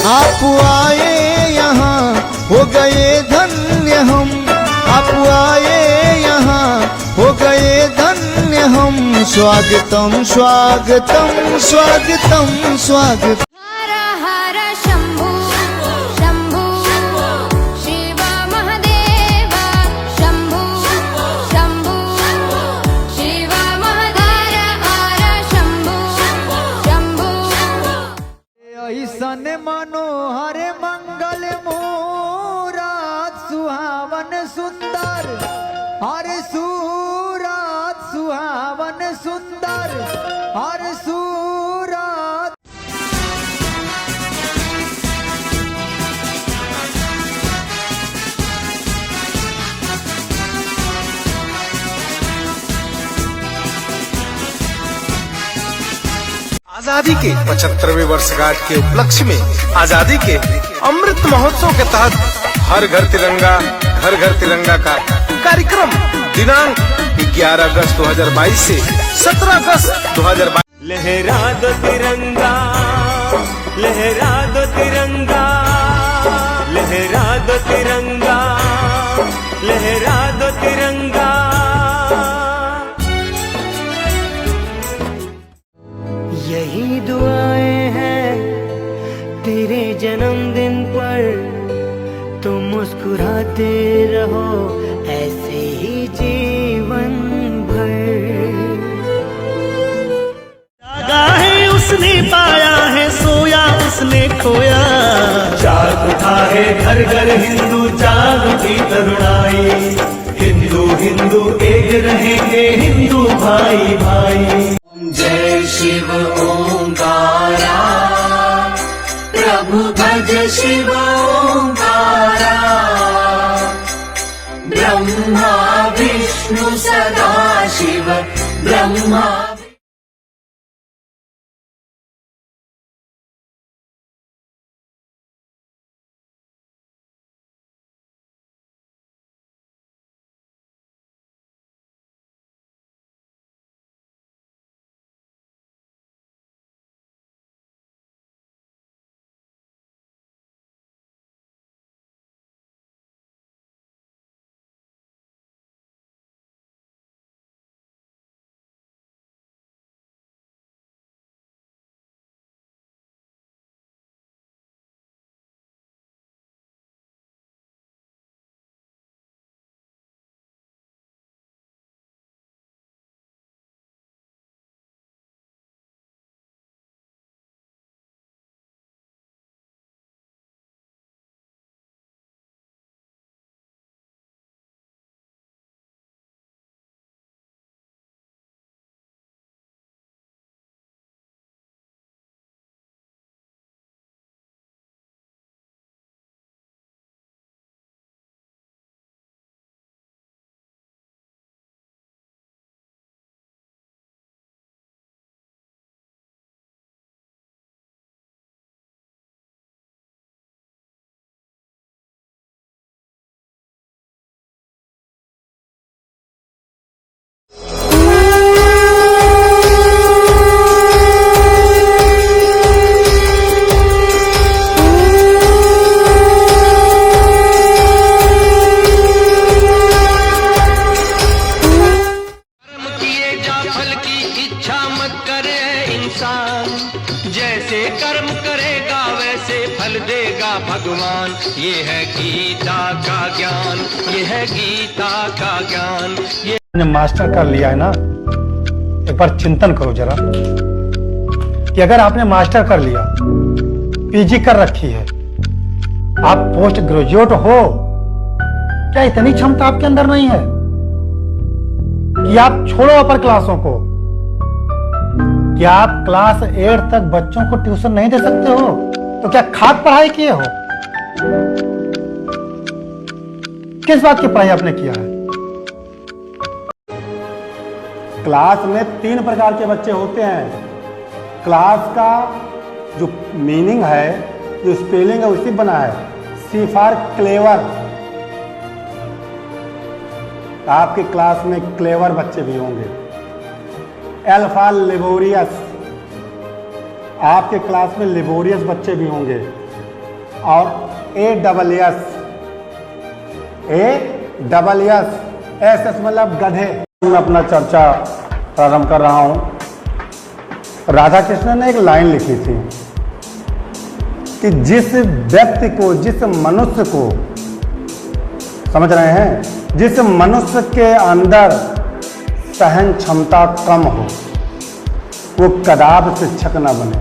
आप आए यहाँ हो गए धन्य हम, आप आए यहाँ हो गए धन्य हम। स्वागतम स्वागतम स्वागतम स्वागतम। हर हर शंभू शंभू शिव महादेव, शंभू शंभू शिव महादेव, हर शंभू शंभू। ऐसन मनोहर मंगल मुराद सुहावन सुंदर, हर सूरत सुहावन सुंदर, हर सूरत। आजादी के 75वें वर्षगांठ के उपलक्ष्य में आजादी के अमृत महोत्सव के तहत हर घर तिरंगा का कार्यक्रम दिनांक 11 अगस्त 2022 से 17 अगस्त 2022। लहरा दो तिरंगा, लहरा दो तिरंगा, लहरा दो तिरंगा, लहरा दो तिरंगा। यही दुआएं हैं तेरे जन्मदिन पर, तुम मुस्कुराते रहो ऐसे ही जीवन भर। जागा है उसने पाया है, सोया उसने खोया। जाग उठा है घर घर हिंदू, जाग उठी तरुणाई। हिंदू हिंदू एक रहेंगे, हिंदू भाई भाई। जय शिव ओंकारा, प्रभु भज शिव ओंकारा। ब्रह्मा विष्णु सदा शिव, ब्रह्मा। जैसे कर्म करेगा वैसे फल देगा भगवान। ये है गीता का ज्ञान, ये है गीता का ज्ञान। ये मास्टर कर लिया है ना, एक बार चिंतन करो जरा कि अगर आपने मास्टर कर लिया, पीजी कर रखी है, आप पोस्ट ग्रेजुएट हो, क्या इतनी क्षमता आपके अंदर नहीं है कि आप छोड़ो अपर क्लासों को, कि आप क्लास 8 तक बच्चों को ट्यूशन नहीं दे सकते हो? तो क्या खाक पढ़ाई किए हो? किस बात की पढ़ाई आपने किया है? क्लास में 3 प्रकार के बच्चे होते हैं। क्लास का जो मीनिंग है, जो स्पेलिंग है उसी बना है, सी फॉर क्लेवर। आपकी क्लास में क्लेवर बच्चे भी होंगे। एल फॉर लेबोरियस, आपके क्लास में लेबोरियस बच्चे भी होंगे। और ASS, ASS मतलब गधे। मैं अपना चर्चा प्रारंभ कर रहा हूं। राधा कृष्ण ने एक लाइन लिखी थी कि जिस व्यक्ति को, जिस मनुष्य को, समझ रहे हैं, जिस मनुष्य के अंदर सहन क्षमता कम हो वो कदाप शिक्षक न बने।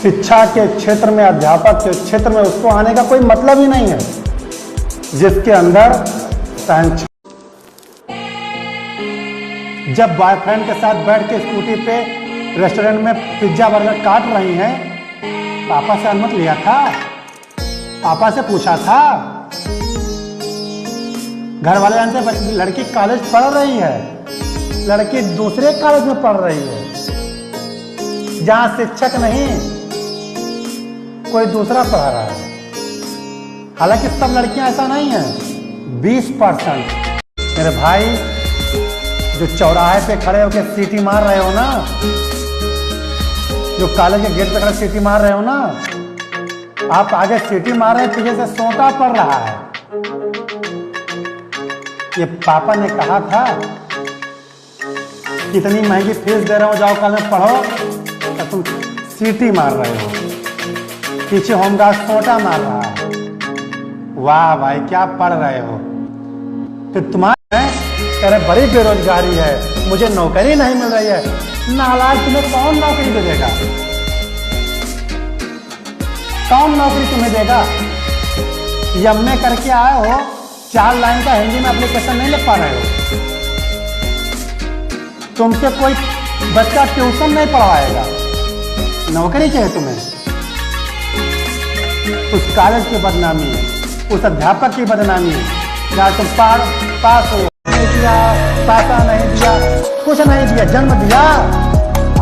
शिक्षा के क्षेत्र में, अध्यापक के क्षेत्र में उसको आने का कोई मतलब ही नहीं है जिसके अंदर सहन। जब बॉयफ्रेंड के साथ बैठ के स्कूटी पे रेस्टोरेंट में पिज्जा बर्गर काट रही हैं, पापा से अनुमति लिया था? पापा से पूछा था? घर वाले जानते हैं लड़की कॉलेज पढ़ रही है, लड़की दूसरे कॉलेज में पढ़ रही है जहां शिक्षक नहीं कोई दूसरा पढ़ा रहा है। हालांकि सब लड़कियां ऐसा नहीं है, 20%। मेरे भाई जो चौराहे पे खड़े होकर सीटी मार रहे हो ना, जो कॉलेज के गेट पे खड़े सीटी मार रहे हो ना, आप आगे सीटी मार रहे हैं, पीछे से सोटा पड़ रहा है। ये पापा ने कहा था कितनी महंगी फीस दे रहा हूं, जाओ कॉलेज में पढ़ो, तो तुम सीटी मार रहे हो, पीछे होमगार्ड सोटा मार रहा है। वाह भाई क्या पढ़ रहे हो। फिर तुम्हारे अरे बड़ी बेरोजगारी है, मुझे नौकरी नहीं मिल रही है। नालायक, तुम्हें कौन नौकरी दे देगा? कौन नौकरी तुम्हें देगा? एमए करके आए हो, 4 लाइन का हिंदी में एप्लीकेशन नहीं लिख पा रहे हो। तुमसे कोई बच्चा ट्यूशन नहीं पढ़वाएगा, नौकरी चाहिए तुम्हें। उस कॉलेज की बदनामी, उस अध्यापक की बदनामी, जहाँ तुम पास हो दिया, पैसा नहीं दिया, कुछ नहीं दिया, जन्म दिया।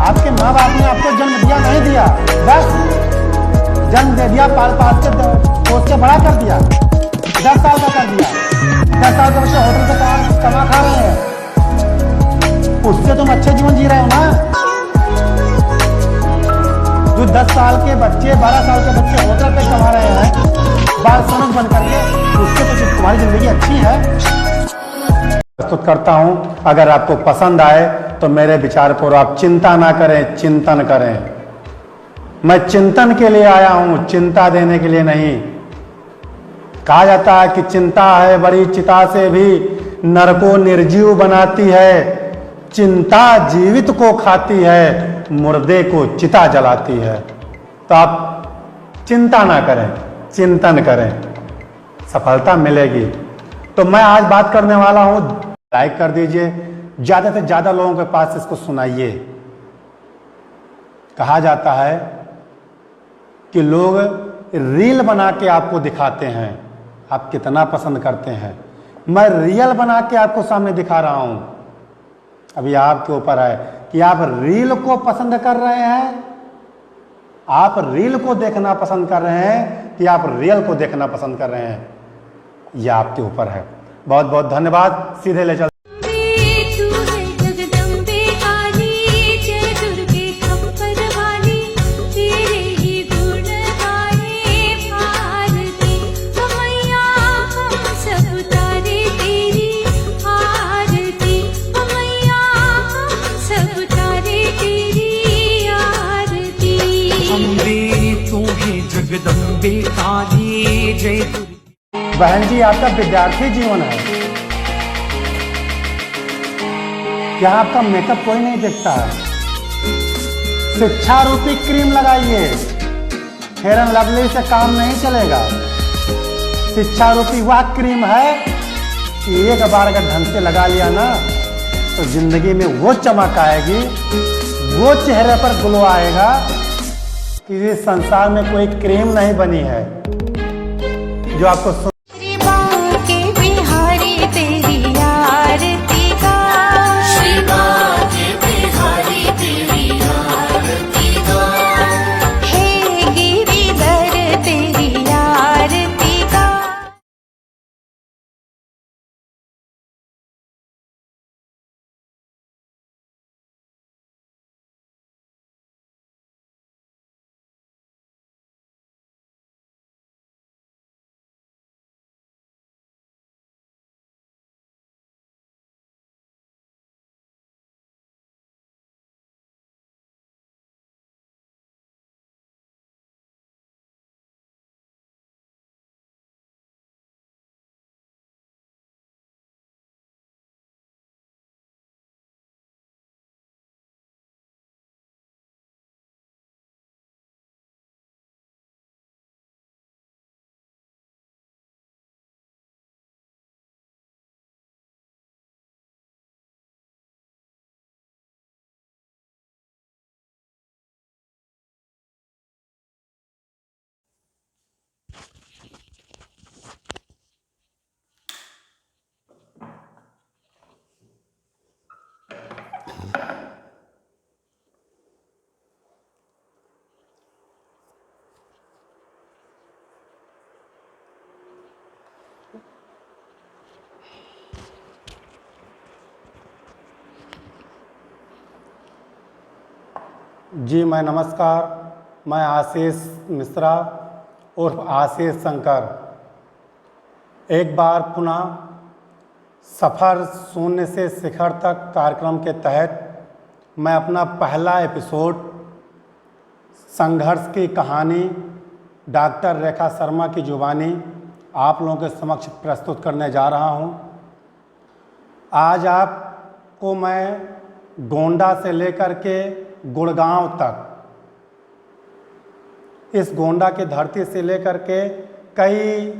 आपके माँ बाप ने आपको जन्म दिया नहीं दिया, बस जन्म दे दिया, पाल के पोस के बड़ा कर दिया, 10 साल का कर दिया। 10 साल के बच्चे होटल से कमा खा रहे हैं, उससे तुम अच्छे जीवन जी रहे हो ना। जो 10 साल के बच्चे, 12 साल के बच्चे होटल पे कमा रहे हैं बाल सनक बन करके, उससे तो तुम्हारी जिंदगी अच्छी है। प्रस्तुत करता हूं, अगर आपको पसंद आए तो मेरे विचार पर आप चिंता ना करें, चिंतन करें। मैं चिंतन के लिए आया हूं, चिंता देने के लिए नहीं। कहा जाता है कि चिंता है बड़ी चिता से भी नर को निर्जीव बनाती है, चिंता जीवित को खाती है, मुर्दे को चिता जलाती है। तो आप चिंता ना करें, चिंतन करें, सफलता मिलेगी। तो मैं आज बात करने वाला हूं, लाइक कर दीजिए, ज्यादा से ज्यादा लोगों के पास इसको सुनाइए। कहा जाता है कि लोग रील बना के आपको दिखाते हैं, आप कितना पसंद करते हैं। मैं रियल बना के आपको सामने दिखा रहा हूं। अभी आपके ऊपर है कि आप रील को पसंद कर रहे हैं, आप रील को देखना पसंद कर रहे हैं कि आप रियल को देखना पसंद कर रहे हैं, यह आपके ऊपर है। बहुत बहुत धन्यवाद। सीधे ले चल जगदम्बे काली जय। बहन जी, आपका विद्यार्थी जीवन है, क्या आपका मेकअप कोई नहीं देखता है? शिक्षा रूपी क्रीम लगाइए, फेयर एंड लवली से काम नहीं चलेगा। शिक्षा रूपी वह क्रीम है कि एक बार अगर ढंग से लगा लिया ना तो जिंदगी में वो चमक आएगी, वो चेहरे पर ग्लो आएगा कि इस संसार में कोई क्रीम नहीं बनी है जो आपको जी मैं नमस्कार, मैं आशीष मिश्रा उर्फ आशीष शंकर एक बार पुनः सफ़र शून्य से शिखर तक कार्यक्रम के तहत मैं अपना पहला एपिसोड संघर्ष की कहानी डॉक्टर रेखा शर्मा की जुबानी आप लोगों के समक्ष प्रस्तुत करने जा रहा हूं। आज आपको मैं गोंडा से लेकर के गुड़गांव तक, इस गोंडा की धरती से लेकर के कई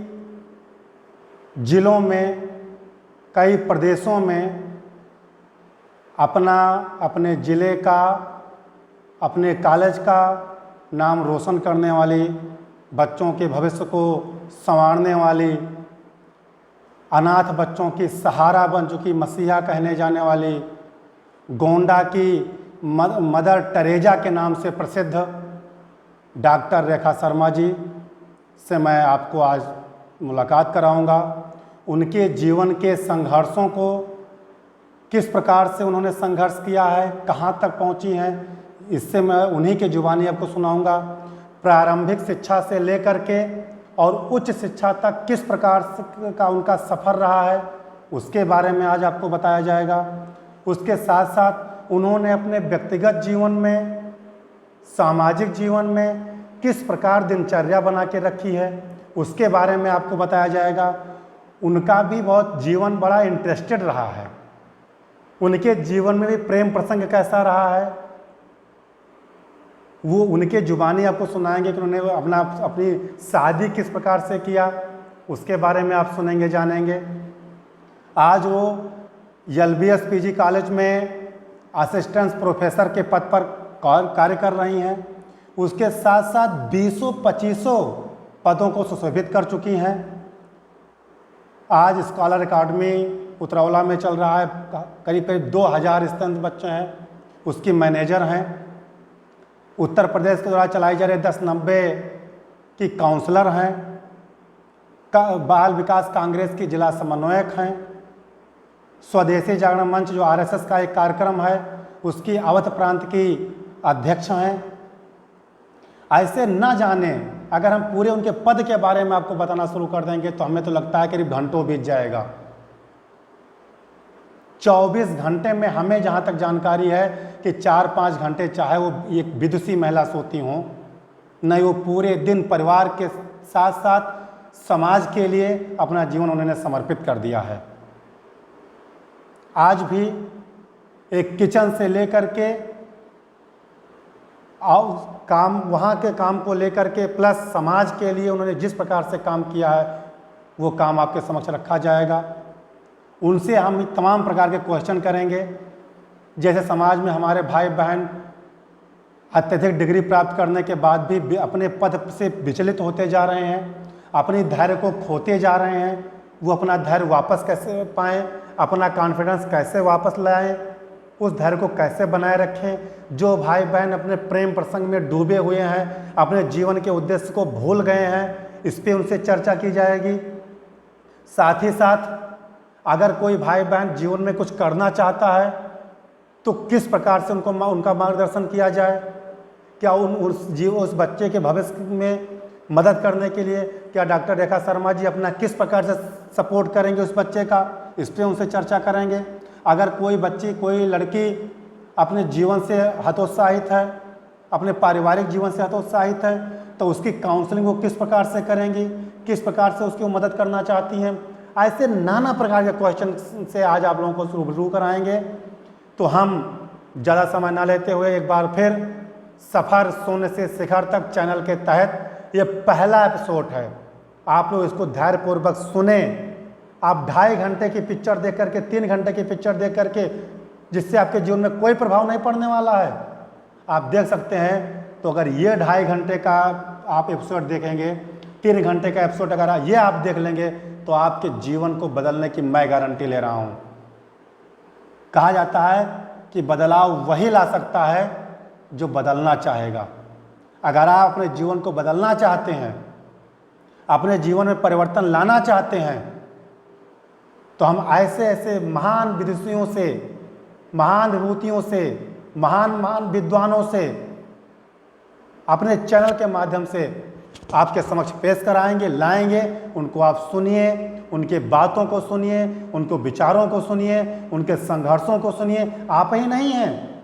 जिलों में, कई प्रदेशों में अपने ज़िले का, अपने कॉलेज का नाम रोशन करने वाली, बच्चों के भविष्य को संवारने वाली, अनाथ बच्चों की सहारा बन चुकी, मसीहा कहने जाने वाली गोंडा की मदर टेरेजा के नाम से प्रसिद्ध डॉक्टर रेखा शर्मा जी से मैं आपको आज मुलाकात कराऊंगा। उनके जीवन के संघर्षों को, किस प्रकार से उन्होंने संघर्ष किया है, कहाँ तक पहुँची हैं, इससे मैं उन्हीं के जुबानी आपको सुनाऊंगा। प्रारंभिक शिक्षा से लेकर के और उच्च शिक्षा तक किस प्रकार का उनका सफ़र रहा है, उसके बारे में आज आपको बताया जाएगा। उसके साथ साथ उन्होंने अपने व्यक्तिगत जीवन में, सामाजिक जीवन में किस प्रकार दिनचर्या बना के रखी है, उसके बारे में आपको बताया जाएगा। उनका भी बहुत जीवन बड़ा इंटरेस्टेड रहा है, उनके जीवन में भी प्रेम प्रसंग कैसा रहा है वो उनके जुबानी आपको सुनाएंगे कि उन्होंने अपनी शादी किस प्रकार से किया, उसके बारे में आप सुनेंगे, जानेंगे। आज वो LBS PG कॉलेज में असिस्टेंट प्रोफेसर के पद पर कार्य कर रही हैं। उसके साथ साथ 20-25 पदों को सुशोभित कर चुकी हैं। आज स्कॉलर अकादमी उतरौला में चल रहा है, करीब 2000 स्तंभ बच्चे हैं, उसकी मैनेजर हैं। उत्तर प्रदेश के द्वारा चलाई जा रही 1090 की काउंसलर हैं। बाल विकास कांग्रेस की जिला समन्वयक हैं। स्वदेशी जागरण मंच जो RSS का एक कार्यक्रम है, उसकी अवध प्रांत की अध्यक्ष हैं। ऐसे न जाने अगर हम पूरे उनके पद के बारे में आपको बताना शुरू कर देंगे तो हमें तो लगता है करीब घंटों बीत जाएगा। 24 घंटे में हमें जहाँ तक जानकारी है कि 4-5 घंटे चाहे वो एक विदुषी महिला सोती हों, नहीं वो पूरे दिन परिवार के साथ साथ समाज के लिए अपना जीवन उन्होंने समर्पित कर दिया है। आज भी एक किचन से लेकर के काम, वहाँ के काम को लेकर के प्लस समाज के लिए उन्होंने जिस प्रकार से काम किया है वो काम आपके समक्ष रखा जाएगा। उनसे हम तमाम प्रकार के क्वेश्चन करेंगे, जैसे समाज में हमारे भाई बहन अत्यधिक डिग्री प्राप्त करने के बाद भी अपने पद से विचलित होते जा रहे हैं, अपनी धैर्य को खोते जा रहे हैं, वो अपना धैर्य वापस कैसे पाएँ, अपना कॉन्फिडेंस कैसे वापस लाएं, उस धैर्य को कैसे बनाए रखें। जो भाई बहन अपने प्रेम प्रसंग में डूबे हुए हैं, अपने जीवन के उद्देश्य को भूल गए हैं, इस पर उनसे चर्चा की जाएगी। साथ ही साथ अगर कोई भाई बहन जीवन में कुछ करना चाहता है तो किस प्रकार से उनका मार्गदर्शन किया जाए। क्या उस बच्चे के भविष्य में मदद करने के लिए क्या डॉक्टर रेखा शर्मा जी अपना किस प्रकार से सपोर्ट करेंगे उस बच्चे का, इस पर उनसे चर्चा करेंगे। अगर कोई बच्ची, कोई लड़की अपने जीवन से हतोत्साहित है, अपने पारिवारिक जीवन से हतोत्साहित है, तो उसकी काउंसलिंग वो किस प्रकार से करेंगी, किस प्रकार से उसकी मदद करना चाहती हैं। ऐसे नाना प्रकार के क्वेश्चन से आज आप लोगों को रूबरू कराएंगे। तो हम ज़्यादा समय ना लेते हुए एक बार फिर सफ़र शून्य से शिखर तक चैनल के तहत ये पहला एपिसोड है, आप लोग इसको धैर्यपूर्वक सुने। आप 2.5 घंटे की पिक्चर देख करके, 3 घंटे की पिक्चर देख करके, जिससे आपके जीवन में कोई प्रभाव नहीं पड़ने वाला है, आप देख सकते हैं। तो अगर ये 2.5 घंटे का आप एपिसोड देखेंगे, 3 घंटे का एपिसोड अगर ये आप देख लेंगे तो आपके जीवन को बदलने की मैं गारंटी ले रहा हूँ। कहा जाता है कि बदलाव वही ला सकता है जो बदलना चाहेगा। अगर आप अपने जीवन को बदलना चाहते हैं, अपने जीवन में परिवर्तन लाना चाहते हैं, तो हम ऐसे ऐसे महान विदुषियों से, महान विभूतियों से, महान विद्वानों से अपने चैनल के माध्यम से आपके समक्ष पेश कराएंगे, लाएंगे। उनको आप सुनिए, उनके बातों को सुनिए, उनको विचारों को सुनिए, उनके संघर्षों को सुनिए। आप ही नहीं हैं,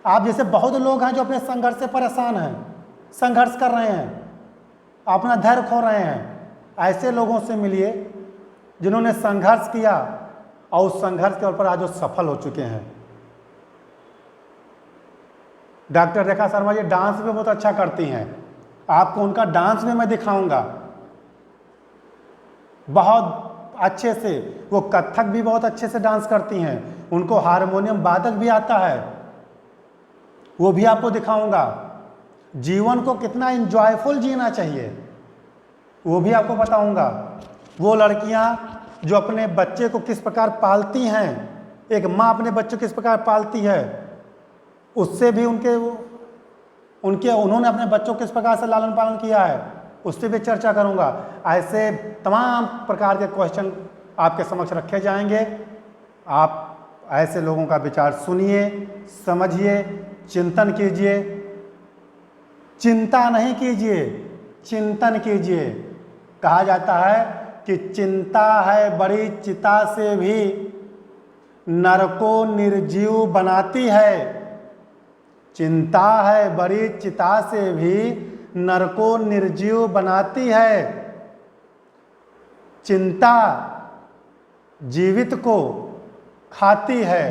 आप जैसे बहुत लोग हैं जो अपने संघर्ष से परेशान हैं, संघर्ष कर रहे हैं, अपना धैर्य खो रहे हैं। ऐसे लोगों से मिलिए जिन्होंने संघर्ष किया और उस संघर्ष के ऊपर आज वो सफल हो चुके हैं। डॉक्टर रेखा शर्मा जी डांस भी बहुत अच्छा करती हैं, आपको उनका डांस भी मैं दिखाऊंगा बहुत अच्छे से। वो कथक भी बहुत अच्छे से डांस करती हैं, उनको हारमोनियम वादक भी आता है, वो भी आपको दिखाऊंगा। जीवन को कितना इंजॉयफुल जीना चाहिए वो भी आपको बताऊंगा। वो लड़कियां जो अपने बच्चे को किस प्रकार पालती हैं, एक माँ अपने बच्चे को किस प्रकार पालती है, उससे भी उन्होंने अपने बच्चों को किस प्रकार से लालन पालन किया है, उससे भी चर्चा करूंगा। ऐसे तमाम प्रकार के क्वेश्चन आपके समक्ष रखे जाएंगे। आप ऐसे लोगों का विचार सुनिए, समझिए, चिंतन कीजिए। चिंता नहीं कीजिए, चिंतन कीजिए। कहा जाता है कि चिंता है बड़ी चिता से भी नर को निर्जीव बनाती है। चिंता है बड़ी चिता से भी नर को निर्जीव बनाती है। चिंता जीवित को खाती है,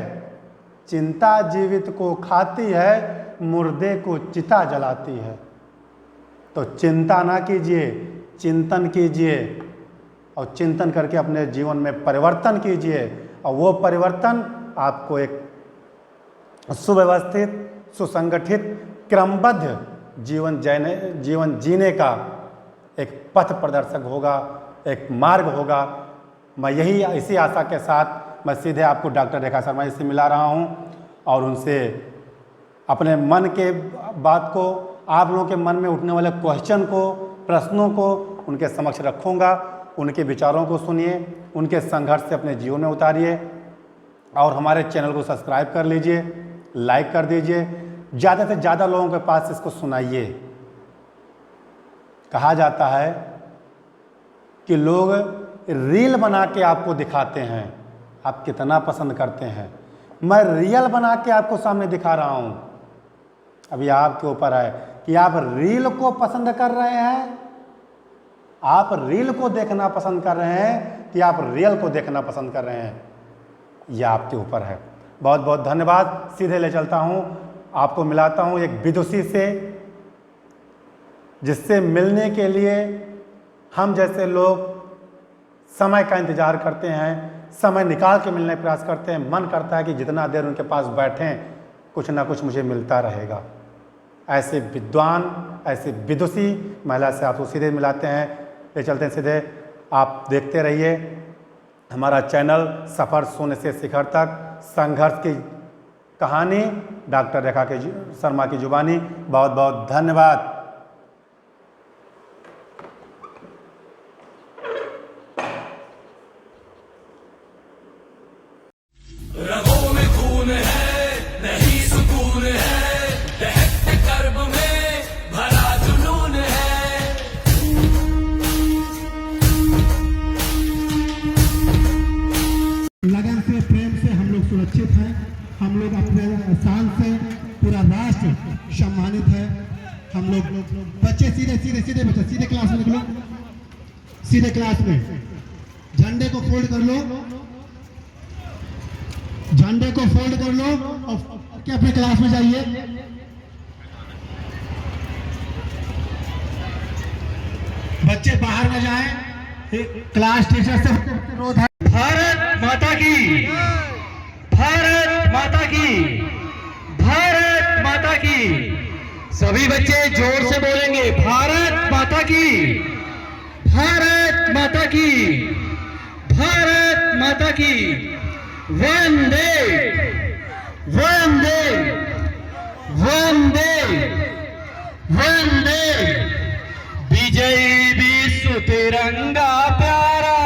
चिंता जीवित को खाती है, मुर्दे को चिता जलाती है। तो चिंता ना कीजिए, चिंतन कीजिए और चिंतन करके अपने जीवन में परिवर्तन कीजिए। और वो परिवर्तन आपको एक सुव्यवस्थित, सुसंगठित, क्रमबद्ध जीवन जीने का एक पथ प्रदर्शक होगा, एक मार्ग होगा। मैं यही इसी आशा के साथ मैं सीधे आपको डॉक्टर रेखा शर्मा जी से मिला रहा हूं और उनसे अपने मन के बात को, आप लोगों के मन में उठने वाले क्वेश्चन को, प्रश्नों को उनके समक्ष रखूंगा। उनके विचारों को सुनिए, उनके संघर्ष से अपने जीवन में उतारिए और हमारे चैनल को सब्सक्राइब कर लीजिए, लाइक कर दीजिए, ज़्यादा से ज़्यादा लोगों के पास इसको सुनाइए। कहा जाता है कि लोग रील बना के आपको दिखाते हैं, आप कितना पसंद करते हैं। मैं रियल बना के आपको सामने दिखा रहा हूं। अभी आपके ऊपर है कि आप रील को पसंद कर रहे हैं, आप रील को देखना पसंद कर रहे हैं कि आप रियल को देखना पसंद कर रहे हैं, यह आपके ऊपर है। बहुत बहुत धन्यवाद। सीधे ले चलता हूं, आपको मिलाता हूं एक विदुषी से, जिससे मिलने के लिए हम जैसे लोग समय का इंतजार करते हैं, समय निकाल के मिलने का प्रयास करते हैं। मन करता है कि जितना देर उनके पास बैठें कुछ ना कुछ मुझे मिलता रहेगा। ऐसे विद्वान, ऐसे विदुषी महिला से आपको सीधे मिलाते हैं। ले चलते हैं सीधे, आप देखते रहिए हमारा चैनल सफ़र शून्य से शिखर तक, संघर्ष की कहानी डॉक्टर रेखा शर्मा की जुबानी। बहुत बहुत धन्यवाद। रगों में खून है, नहीं सुकून है, दहकते कर्ब में भरा जुनून है। लगन से, प्रेम से हम लोग सुरक्षित हैं, हम लोग अपने शान से पूरा राष्ट्र सम्मानित है। हम लोग बच्चे सीधे सीधे सीधे बच्चे सीधे क्लास में निकलो, सीधे क्लास में झंडे को फोल्ड कर लो, झंडे को फोल्ड कर लो और क्या अपने क्लास में जाइए। बच्चे बाहर न जाएं, क्लास टीचर से अनुरोध है। भारत माता की, भारत माता की, भारत माता की। सभी बच्चे जोर से बोलेंगे, भारत माता की, भारत माता की, भारत माता की। वंदे वंदे वंदे वंदे। विजयी विश्व तिरंगा प्यारा,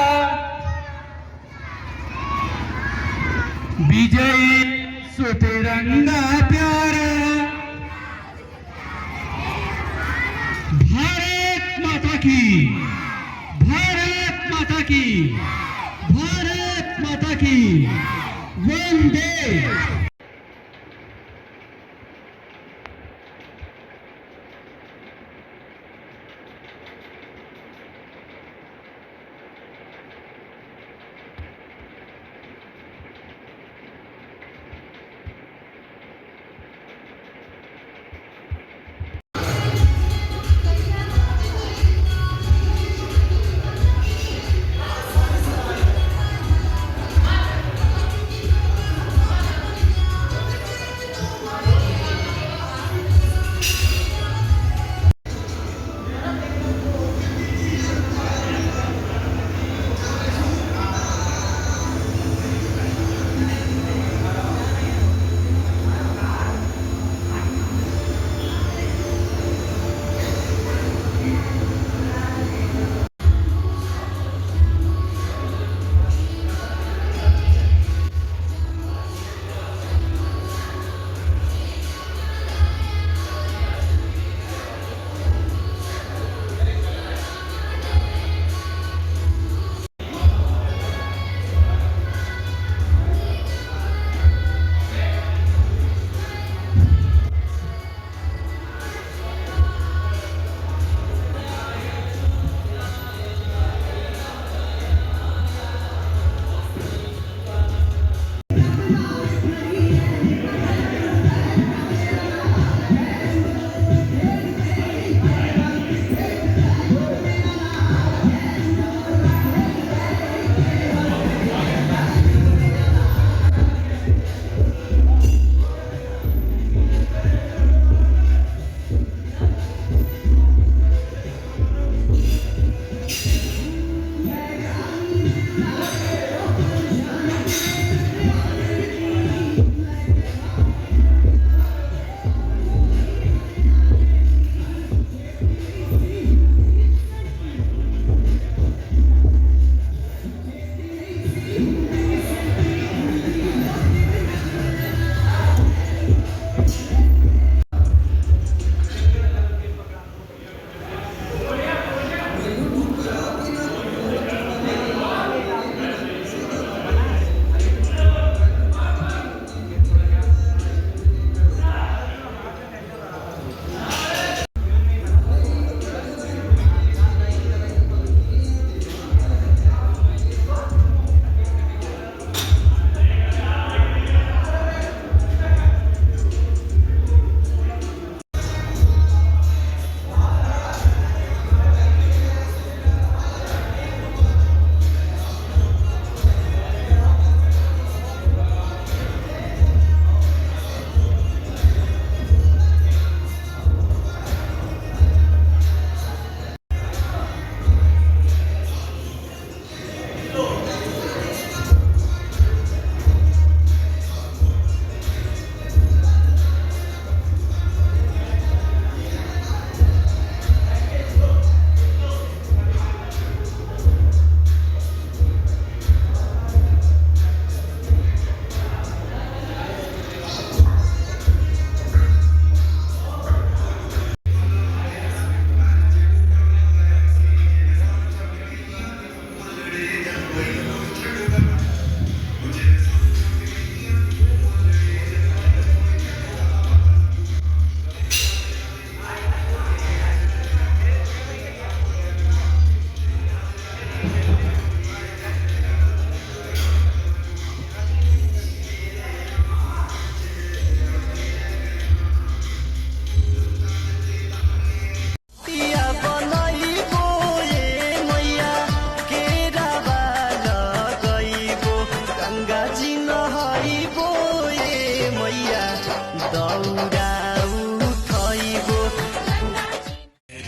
विजयी विश्व तिरंगा प्यारा। की वंदे।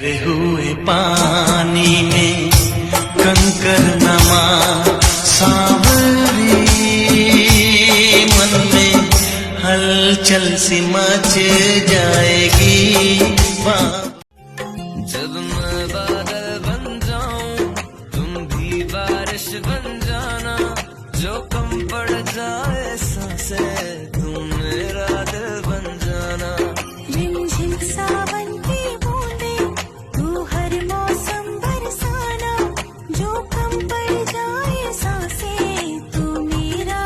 गिरे हुए पानी में कंकर नमा सांवरी, मन में हलचल सी मच जाएगी। जब मैं बादल बन जाऊं तुम भी बारिश बन जाना, जो कम पड़ जाए सांसें तुम मेरा दिल बन जाना। रिमझिम सावन की बूंदें तू हर मौसम बरसाना, जो कम पड़ जाए सांसें तू मेरा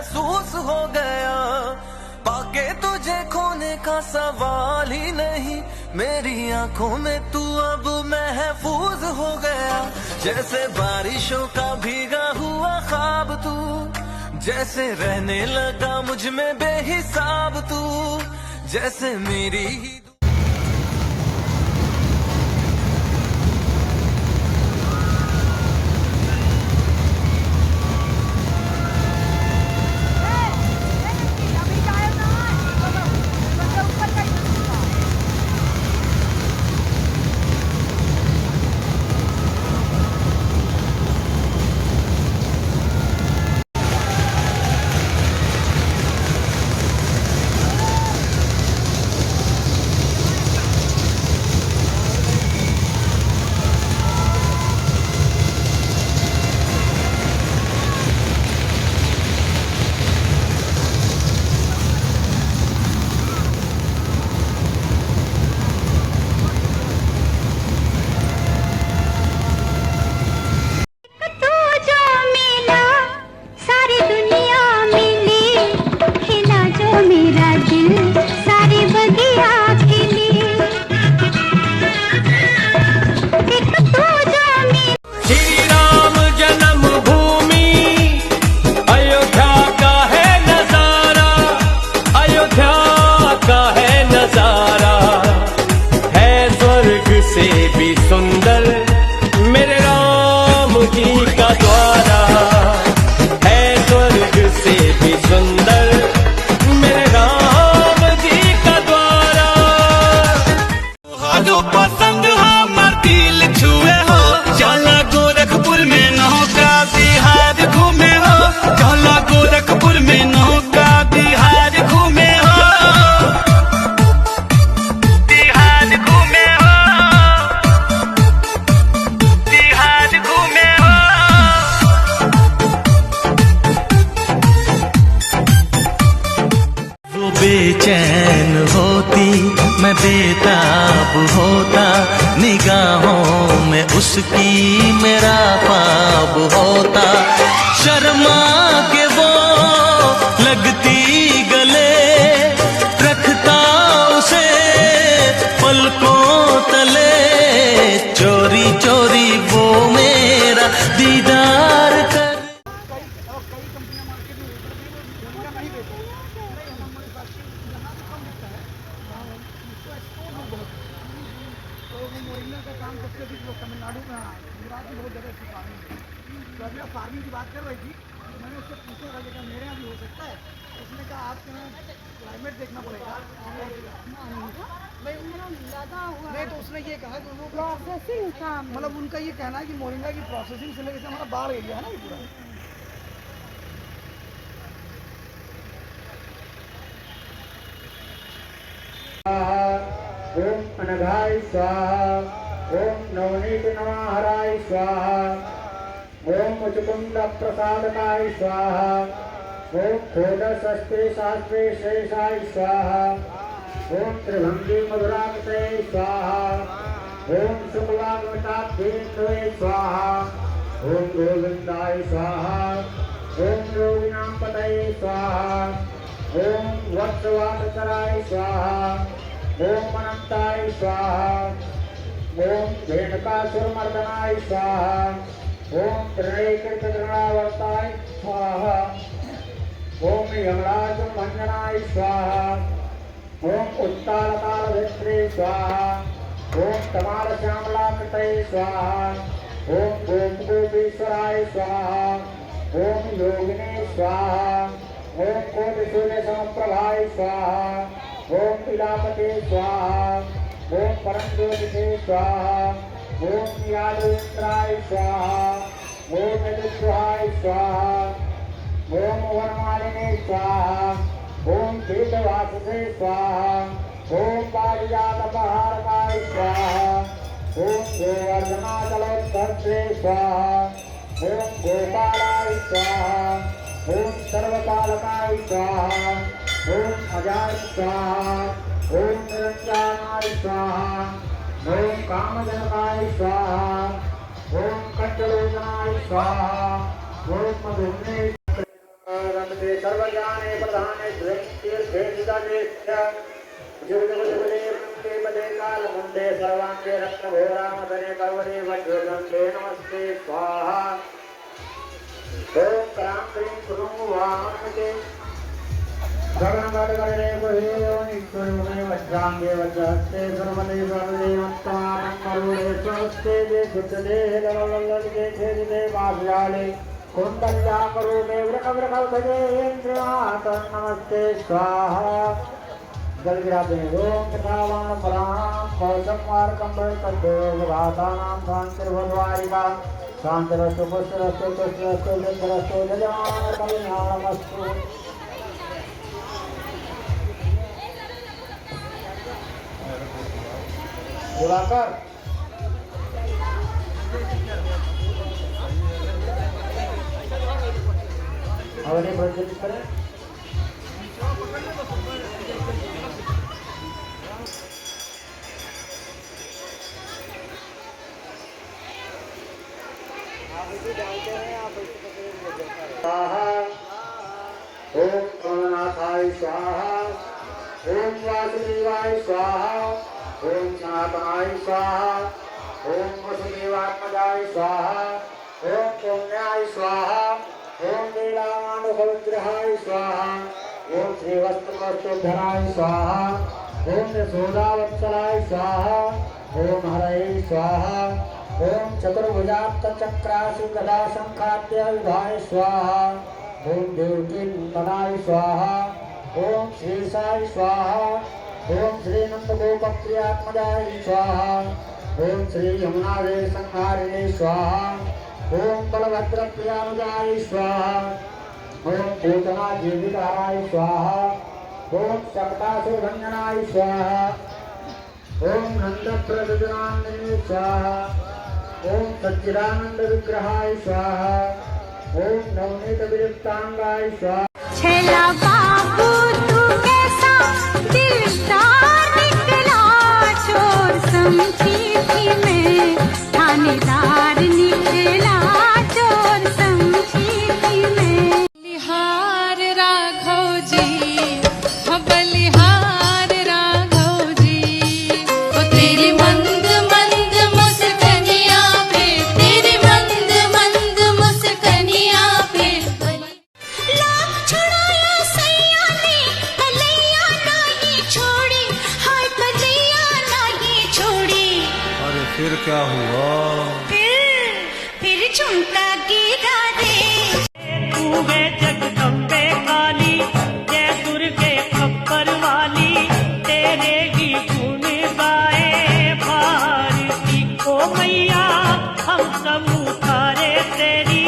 महसूस हो गया, पाके तुझे खोने का सवाल ही नहीं, मेरी आंखों में तू अब महफूज हो गया। जैसे बारिशों का भीगा हुआ ख्वाब तू, जैसे रहने लगा मुझ में बेहिसाब तू, जैसे मेरी ही बेचैन होती, मैं बेताब होता, निगाहों में उसकी मेरा ख्वाब होता। शर्मा के वो लगती गले, रखता उसे पलकों तले, चोरी चोरी वो मेरा दीदार कर। तमिलनाडु में, हाँ, गुजरात में बहुत जगह इसकी फार्मिंग है। तो अभी आप फार्मिंग की बात कर रही थी, तो मैंने उससे पूछा था कि क्या मेरे यहाँ भी हो सकता है? उसने कहा आपके यहाँ क्लाइमेट देखना पड़ेगा। नहीं, तो उसने ये कहा कि वो प्रोसेसिंग का, मतलब उनका ये कहना है कि मोरिंगा की प्रोसेसिंग से लेकर हमारा बाढ़ एरिया है ना ये पूरा। ओम अनघाय स्वाहा, ओम नवनीत नवाहराय स्वाहा, ओम मुचकुंद प्रसादकाय स्वाहा, ओम षोडशस्ते शास्त्रे शेषाय स्वाहा, ओम त्रिभंगी मधुरामते स्वाहा, ओम शुक्लागमताभ्ये स्वाहा, ओम गोविंदाय स्वाहा, ओम योगिनां पतये स्वाहा, ओम वत्सवाटचराय स्वाहा, ओम अनंताय स्वाहा, ओम धेनुकासुरमर्दनाय स्वाहा, ओम त्रिणयकृतगृणावर्ताय स्वाहा, ओम यमराजभंजनाय स्वाहा, ओम उत्तालकालभित्रे स्वाहा, ओम तमालश्यामलाकृतये स्वाहा, ओम गोपगोपीश्वराय स्वाहा, ओम योगिने स्वाहा, ओम कोटिसूर्यसमप्रभाय स्वाहा, ओम इलापते स्वाहा, ओम परमज्योतिषे स्वाहा, ओम नीलाद्रित्राय स्वाहा, ओम यजुस्वाहाय स्वाहा, ओम वनमालिने स्वाहा, ओम शीतवाससे स्वाहा, ओम पारिजातपहारकाय स्वाहा, ओम गोवर्धनाचलोत्तरे स्वाहा, ओम गोपालाय स्वाहा, ओम सर्वपालकाय स्वाहा, ओम अजाय स्वाहा, ओम निरंजनाय स्वाहा, ओम कामजनकाय स्वाहा, ओम कंचलोचनाय स्वाहा, ओम मधुम्ने सर्वज्ञाने प्रधाने तीर्थे निदानेश्य जुगजुगजुगले वृंदे पदे कालमुंडे सर्वांगे रत्नघोरामदने कवरे वज्रगंधे नमस्ते स्वाहा ओम क्रां क्रीं क्रूं वामके गगनगणगणे गुहेयोनिश्वरुणे वज्रांगे वज्रहस्ते सर्वदे सर्वदे मत्तामरुणे स्वस्ते दे सुतदे लललललगे खेदे वाव्याले कुंडल्या करुणे वृकवृकवधे इंद्रियात नमस्ते स्वाहा जल गिराते ओम कथावान पराम कौशमार कंबल तद्देव घातानां शांतिर्भद्वारिका शांतिरस्तु पुष्टरस्तु तुष्टरस्तु लिंगरस्तु जजमान कल्याणमस्तु दिवाकर अवधि प्रज्वलित करें स्वाहा ओम कमलनाथाय स्वाहा ओम वासुदेवाय स्वाहा ओम सनातनाय स्वाहा ओम वसुदेवात्मजाय स्वाहा ओम पुण्याय स्वाहा ओम लीलामानुभवग्रहाय स्वाहा ओम श्रीवत्सकौस्तुभधराय स्वाहा ओम यशोदावत्सलाय स्वाहा ओम हरये स्वाहा ओम चतुर्भुजात्तचक्रासु गदा शंखाद्य विधाय स्वाहा ओम देवकीनंदनाय स्वाहा ओम श्रीशाय स्वाहा ओम श्री नंदगोपप्रियात्मजाय स्वाहा ओम श्री यमुनादे संहारिणे स्वाहा ओम बलभद्रप्रियानुजाय स्वाहा ओम पूतना जीविताय स्वाहा ओम शक्तासुरभंजनाय स्वाहा ओम नंदप्रदजनान्दिने स्वाहा ओम सच्चिदानंद विग्रहाय स्वाहा ओम नवनीत विलिप्तांगाय स्वाहा छेला बाबू तू कैसा दिलदार निकला चोर समझी थी मैं थानेदार निकला चोर समझी थी मैं बलिहार राघव जी हो बलिहार राघव जी वो तेरी मंद मंद मुस्कनिया पे तेरी मंद मंद मुस्कनिया पे लाख छुड़ाया सैया ने कलैया नहीं छोड़ी हाय कलैया नहीं छोड़ी अरे फिर क्या हुआ? फिर झुमका गिरा दे तू है जगदम्बे काली जय दुर्गे खप्पर वाली तेरे ही गुण गाए भारती को मैया हम सब उतारे तेरी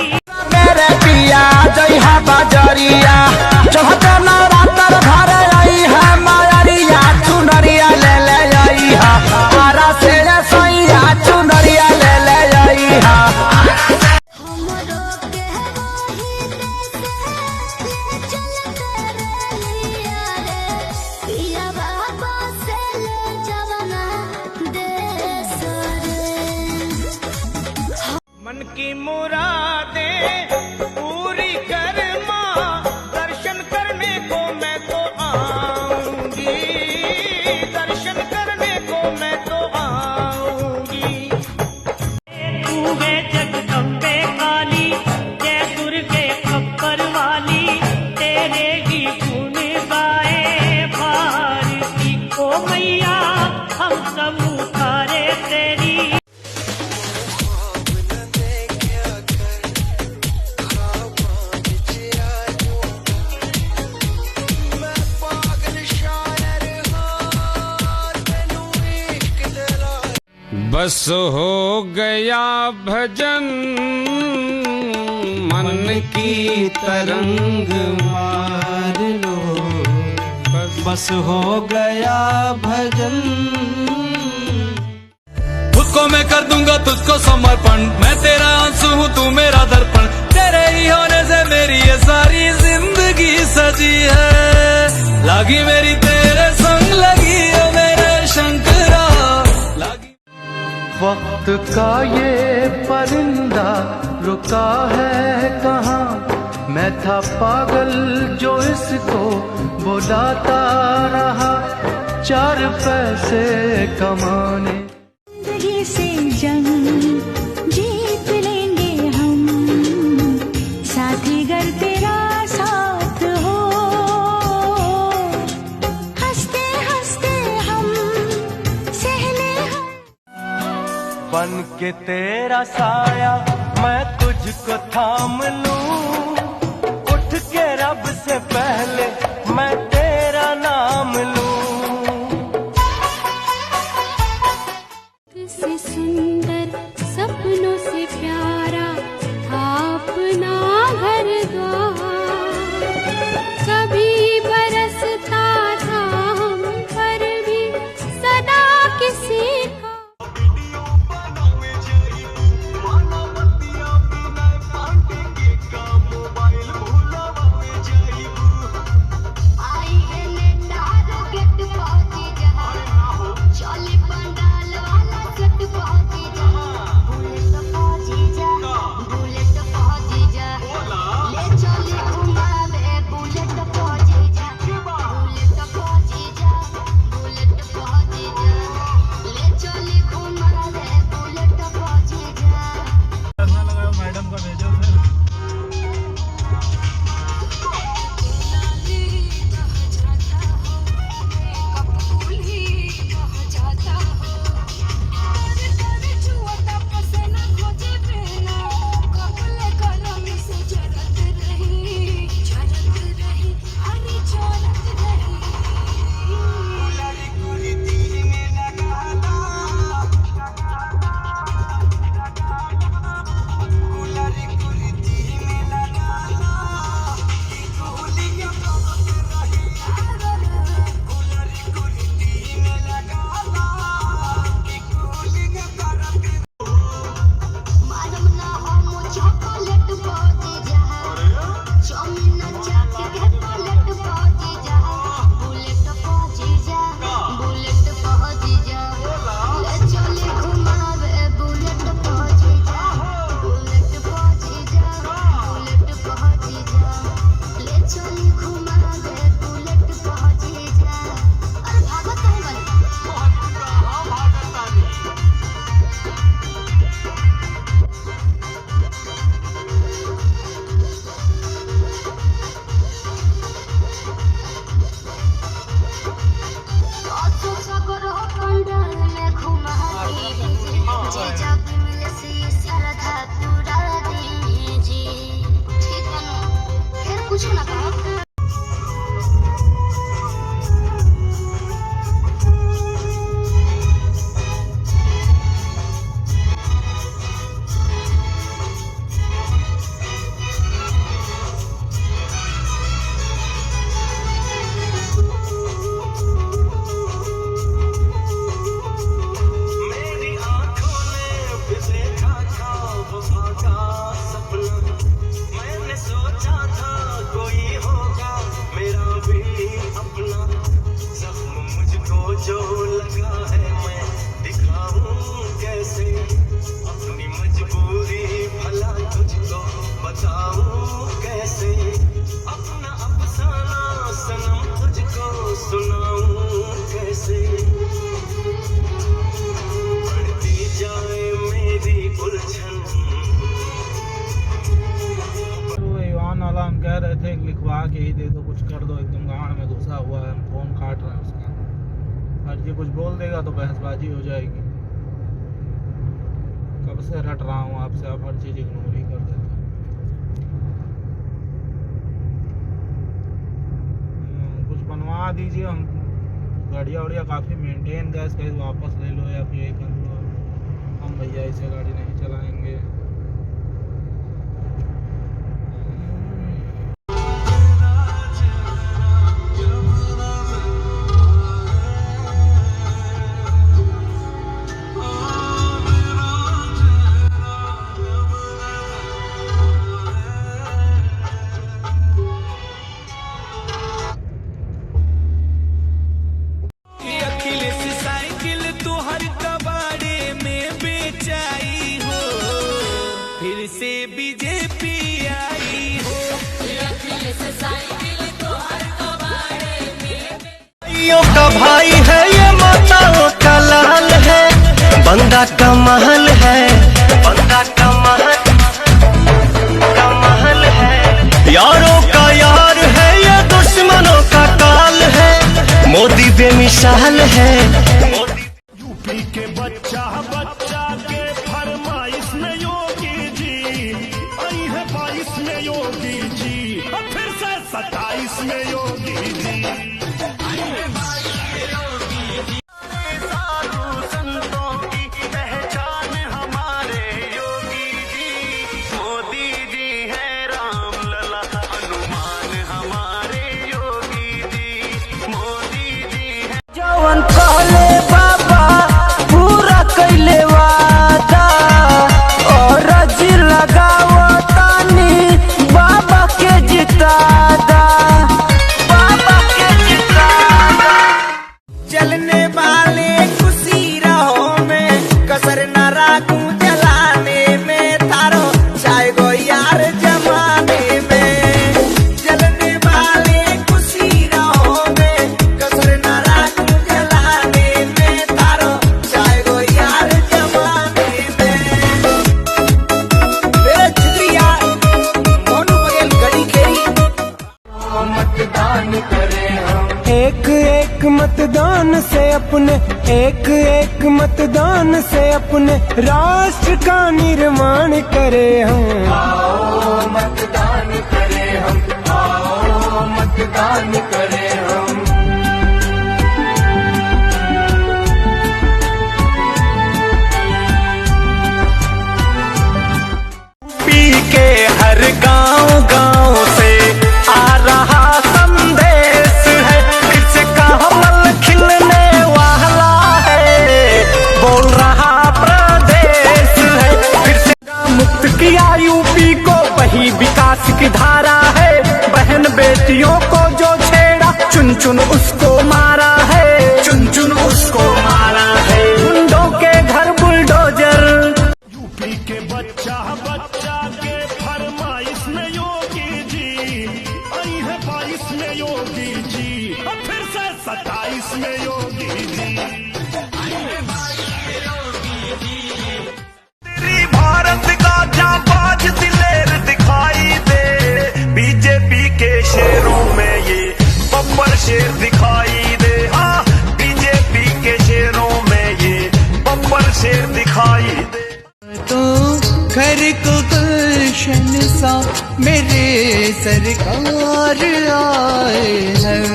मेरे पिया जइहा बाजरिया चौहत्तर नवरात्र घर आई है मायरिया चुनरिया ले ले आई हा आरा से सैया चुनरिया ले ले आई हा हमरो के वही देश चल कर लिया रे पिया बाबा से ले जवाना देश रे मन की मुरादें पूरी कर माँ दर्शन करने को मैं तो आऊंगी दर्शन करने को मैं तो आऊंगी तू है जगदम्बे काली जय दुर्गे खप्पर वाली तेरे ही गुण गाए भारती को मैया हम सब उतारे तेरी बस हो गया भजन मन की तरंग मार लो बस हो गया भजन खुद को मैं कर दूंगा तुझको समर्पण मैं तेरा आंसू हूँ तू मेरा दर्पण तेरे ही होने से मेरी ये सारी जिंदगी सजी है लागी मेरी तेरे संग लगी ओ मेरे शंकरा लागी वक्त का ये परिंदा रुका है कहाँ मैं था पागल जो इसको बुलाता रहा 4 पैसे कमाने। जिंदगी से जंग जीत लेंगे हम, साथी घर तेरा साथ हो, हंसते हंसते हम सहले हम। बन के तेरा साया मैं तुझको थाम लूं, उठ के रब से पहले मैं तेरा नाम लूं। से सुंदर सपनों से प्यारा अपना घर द्वार, कभी बरसता था हम पर भी सदा किसी का। आई है नेटारो गेट पहुंची जहां, चौली पंडाल वाला सेट पहुंची जहां, बुलेट पहुंची जा, बुलेट पहुंची जा, ले चौली घुमावे बुलेट पहुंची जा, बुलेट पहुंची जा, बुलेट पहुंची जा, ले चौली घुमावे बुलेट पहुंची जा। मैडम का भेजो फिर। लिखवा के ही दे दो, कुछ कर दो, एकदम गांड में घुसा हुआ है, फोन काट रहा है उसका। हर जी कुछ बोल देगा तो बहसबाजी हो जाएगी। कब से रट रहा हूँ आपसे, आप हर चीज़ इग्नोर ही कर देते हैं। कुछ बनवा दीजिए, हम गाड़िया वाड़िया काफ़ी मेंटेन, गैस कहीं वापस ले लो या फिर ये कर लो, हम भैया इसे गाड़ी नहीं चलाएंगे। भाइयों का भाई है ये माताओं का लाल है, बंदा का महल है, बंदा का महल है, यारों का यार है ये दुश्मनों का काल है, मोदी बेमिसाल है। यूपी के बच्चा बच्चा के फरमाइश में योगी जी आई है, 22 में योगी जी, फिर से 27 में योगी जी। साधु संतों की पहचान हमारे योगी जी, मोदी जी है राम लला, हनुमान हमारे योगी जी, मोदी जी है। जवन कहले बाबा पूरा कैले वादा, और जी लगाओ तानी बाबा के जितादा, बाबा के जितादा। चलने वाले खुशी रहो में कसर न राखूं जलाने में, तारो चाहे गो यार जमाने में। चलने वाले खुशी रहो में कसर न राखूं जलाने में, तारो चाहे गो यार जमाने में। बेच दिया मोनू बगेल गड़ी खेरी। मतदान करें हम एक एक मतदान से अपने, एक एक मतदान से अपने राष्ट्र का निर्माण करें हम। आओ मतदान करें हम, आओ मतदान करें हम। पी के हर गांव गांव से आ रहा संदेश है, फिर से कमल खिलने वाला है, बोल रहा प्रदेश है, फिर से मुक्त किया यूपी को, वही विकास की धारा है, बहन बेटियों को जो छेड़ा चुन चुन उसको मारा है, चुन चुन उसको मारा है, गुंडों के घर बुलडोजर। यूपी के बच्चा बच्चा के फरमाइश में योगी जी आई है, 22 में योगी जी, फिर से 27 में योगी जी। तेरी भारत का जाबाज दिलेर दिखाई दे, बीजेपी के शेरों में ये बब्बर शेर दिखाई दे, हाँ बीजेपी के शेरों में ये बब्बर शेर दिखाई दे। तो घर को गुलशन सा मेरे सरकार आए हैं।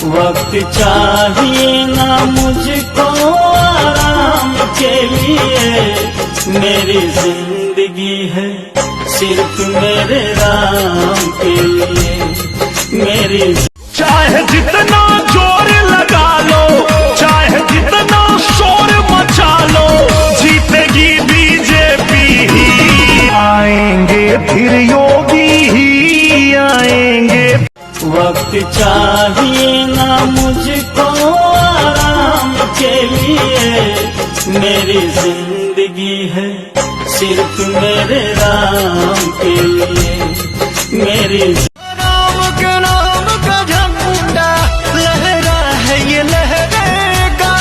वक्त चाहिए ना मुझको आराम के लिए, मेरी जिंदगी है सिर्फ मेरे राम के लिए, मेरी चाहे जितना जोर लगा लो, चाहे जितना शोर मचा लो, जीतेगी बीजेपी ही, आएंगे फिर योगी ही आएंगे। वक्त चाहिए ना मुझको आराम के लिए, मेरी जिंदगी है सिर्फ मेरे राम के लिए, मेरी राम के नाम का झंडा लहरा है ये लहरेगा,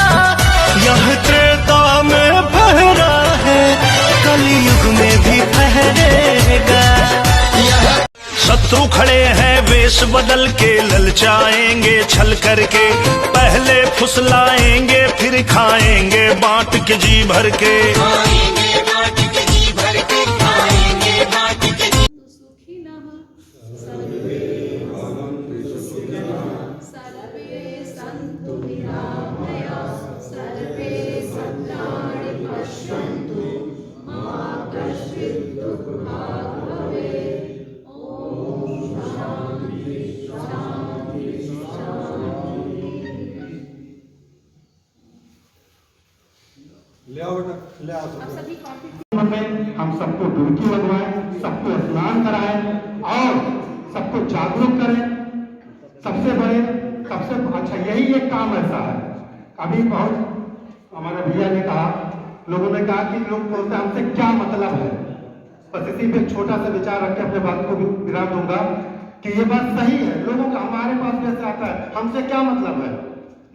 यह त्रेता में फहरा है, कलयुग में भी फहरेगा। शत्रु खड़े हैं वेश बदल के, ललचाएंगे छल करके, पहले फुसलाएंगे फिर खाएंगे बांट के जी भर के। हम सबको डुबकी लगवाएं, सबको स्नान कराएं और सबको जागरूक करें। सबसे बड़े सबसे अच्छा यही एक काम ऐसा है। अभी बहुत हमारे भैया ने कहा, लोगों ने कहा कि लोग बोलते हैं हमसे क्या मतलब है, बस इसी पे छोटा सा विचार रख के अपने बात को विराम दूंगा कि ये बात सही है। लोगों का हमारे पास भी ऐसा आता है, हमसे क्या मतलब है।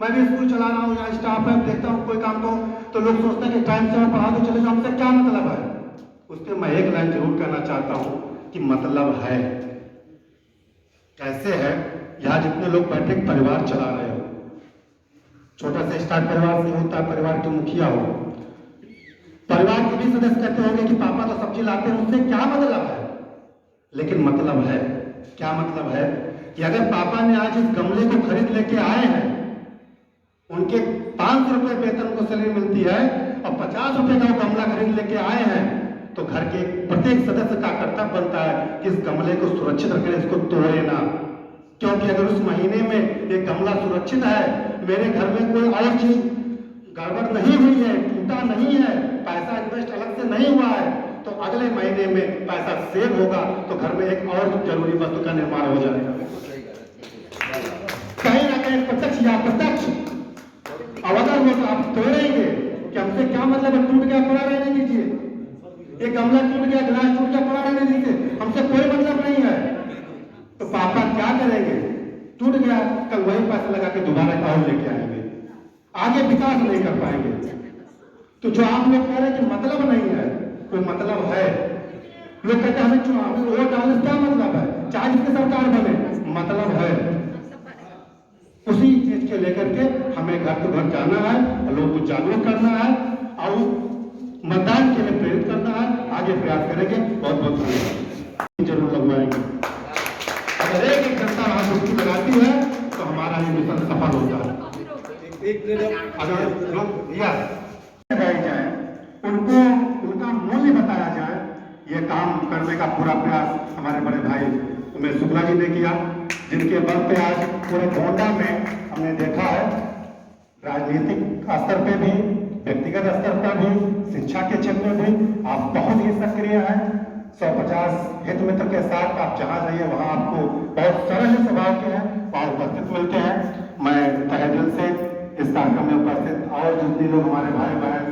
मैं भी स्कूल चला रहा हूँ, यहाँ स्टाफ है, देखता हूँ कोई काम तो लोग सोचते हैं कि टाइम से मैं पढ़ा दो चले जाओ, हमसे क्या मतलब है। उसके मैं एक लाइन जरूर कहना चाहता हूँ कि मतलब है। कैसे है? यहाँ जितने लोग बैठे परिवार चला रहे हो, छोटा सा स्टार्ट परिवार से होता है, परिवार के मुखिया हो, परिवार के भी सदस्य कहते होंगे कि पापा तो सब्जी लाते हैं, उससे क्या मतलब है। लेकिन मतलब है, क्या मतलब है कि अगर पापा ने आज इस गमले को खरीद लेके आए हैं, उनके 500 रुपए वेतन को सैलरी मिलती है और 50 रुपए का वो गमला खरीद लेके आए हैं, तो घर के प्रत्येक सदस्य का कर्तव्य बनता है कि इस गमले को सुरक्षित रखें, इसको तोड़े ना। क्योंकि अगर उस महीने में ये गमला सुरक्षित है, मेरे घर में कोई और चीज गड़बड़ नहीं हुई है, टूटा नहीं है, पैसा इन्वेस्ट अलग से नहीं हुआ है, तो अगले महीने में पैसा सेव होगा, तो घर में एक और जरूरी वस्तु का निर्माण हो जाएगा। कहीं ना कहीं प्रत्यक्ष या अप्रत्यक्ष अवधान हो तो आप तोड़ेंगे कि हमसे क्या मतलब है, टूट गया पड़ा रहने दीजिए, ये गमला टूट गया, गिलास टूट गया पड़ा रहने दीजिए, हमसे कोई मतलब नहीं है। तो पापा क्या करेंगे? टूट गया, कल वही पैसा लगा के दोबारा और लेके आएंगे, आगे विकास नहीं कर पाएंगे। तो जो आप लोग कह रहे हैं कि मतलब नहीं है, कोई मतलब है। लोग कहते हैं हमें वोट डालने से क्या मतलब है, चाहे जिसकी सरकार बने, मतलब है। उसी चीज के लेकर के हमें घर तो घर जाना है और लोगों को जागरूक करना है और मतदान के लिए प्रेरित करना है। आगे प्रयास करेंगे। बहुत बहुत धन्यवाद। जरूर लगवाएंगे। अगर एक जनता हाथ उसकी लगाती है तो हमारा ये मिशन सफल होता है। अगर लोग बैठ जाए, उनको उनका मूल्य बताया जाए, ये काम करने का पूरा प्रयास हमारे बड़े भाई उमेश शुक्ला जी ने किया, जिनके बल पे आज पूरे गोंडा में हमने देखा है, राजनीतिक स्तर पे भी, व्यक्तिगत स्तर पर भी, शिक्षा के क्षेत्र में भी आप बहुत ही सक्रिय हैं। 150 हित मित्र के साथ आप जहाँ जाइए वहाँ आपको बहुत सरल स्वभाव के हैं, वहाँ उपस्थित मिलते हैं। मैं तहे दिल से इस कार्यक्रम में उपस्थित और जितने लोग हमारे भाई बहन,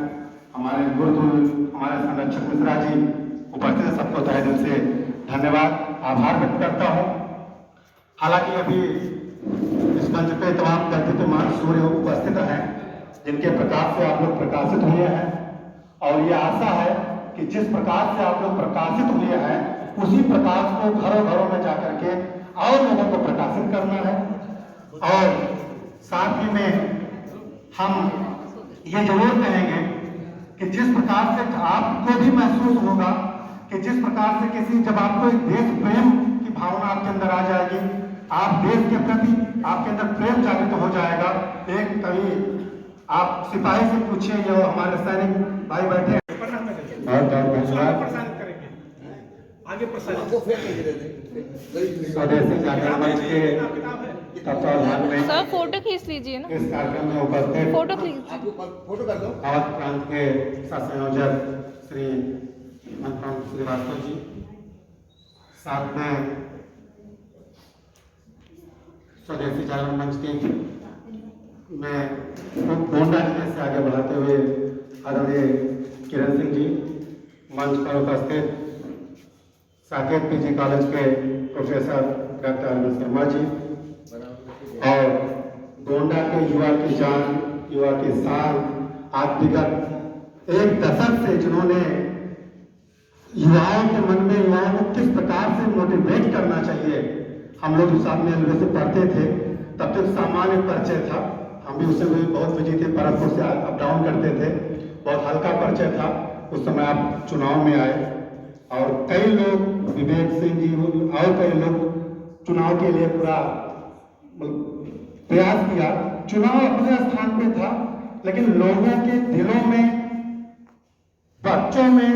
हमारे गुरुकुल, हमारे संरक्षक मिश्रा जी उपस्थित है, सबको तहे दिल से धन्यवाद, आभार व्यक्त करता हूँ। हालांकि अभी इस मंच पे तमाम दर्दितमान सूर्य उपस्थित हैं, जिनके प्रकाश से आप लोग प्रकाशित हुए हैं, और ये आशा है कि जिस प्रकाश से आप लोग प्रकाशित हुए हैं, उसी प्रकाश को घरों घरों में जाकर के और लोगों को प्रकाशित करना है। और साथ ही में हम ये जरूर कहेंगे कि जिस प्रकार से आपको भी महसूस होगा कि जिस प्रकार से किसी, जब आपको एक देश प्रेम की भावना आपके अंदर आ जाएगी, आप देश के प्रति आपके अंदर प्रेम जागृत हो जाएगा। एक कभी आप सिपाही से पूछिए, जो हमारे सैनिक भाई बैठे हैं, स्वदेशी जागरण मंच के तत्वाधान में सर फोटो खींच लीजिए ना, इस कार्यक्रम में उपस्थित फोटो खींच, फोटो कर दो। अवध प्रांत के संयोजक श्री मनपाल श्रीवास्तव जी, साथ में स्वदेशी जागरण मंच की में गोंडा जिले से आगे बढ़ाते हुए आदरणीय किरण सिंह जी, मंच पर उपस्थित साकेत पीजी कॉलेज के प्रोफेसर डॉक्टर अरविंद शर्मा जी, और गोंडा के युवा की जान, युवा की शान, आज विगत एक दशक से जिन्होंने युवाओं के मन में, युवाओं को किस प्रकार से मोटिवेट करना चाहिए, हम लोग उस आपने से पढ़ते थे, तब तक सामान्य परिचय था, हम भी उससे बहुत बिजी थे, परतपुर से अप डाउन करते थे, बहुत हल्का परिचय था। उस समय आप चुनाव में आए और कई लोग, विवेक सिंह जी और कई लोग चुनाव के लिए पूरा प्रयास किया। चुनाव अपने स्थान पे था, लेकिन लोगों के दिलों में, बच्चों में,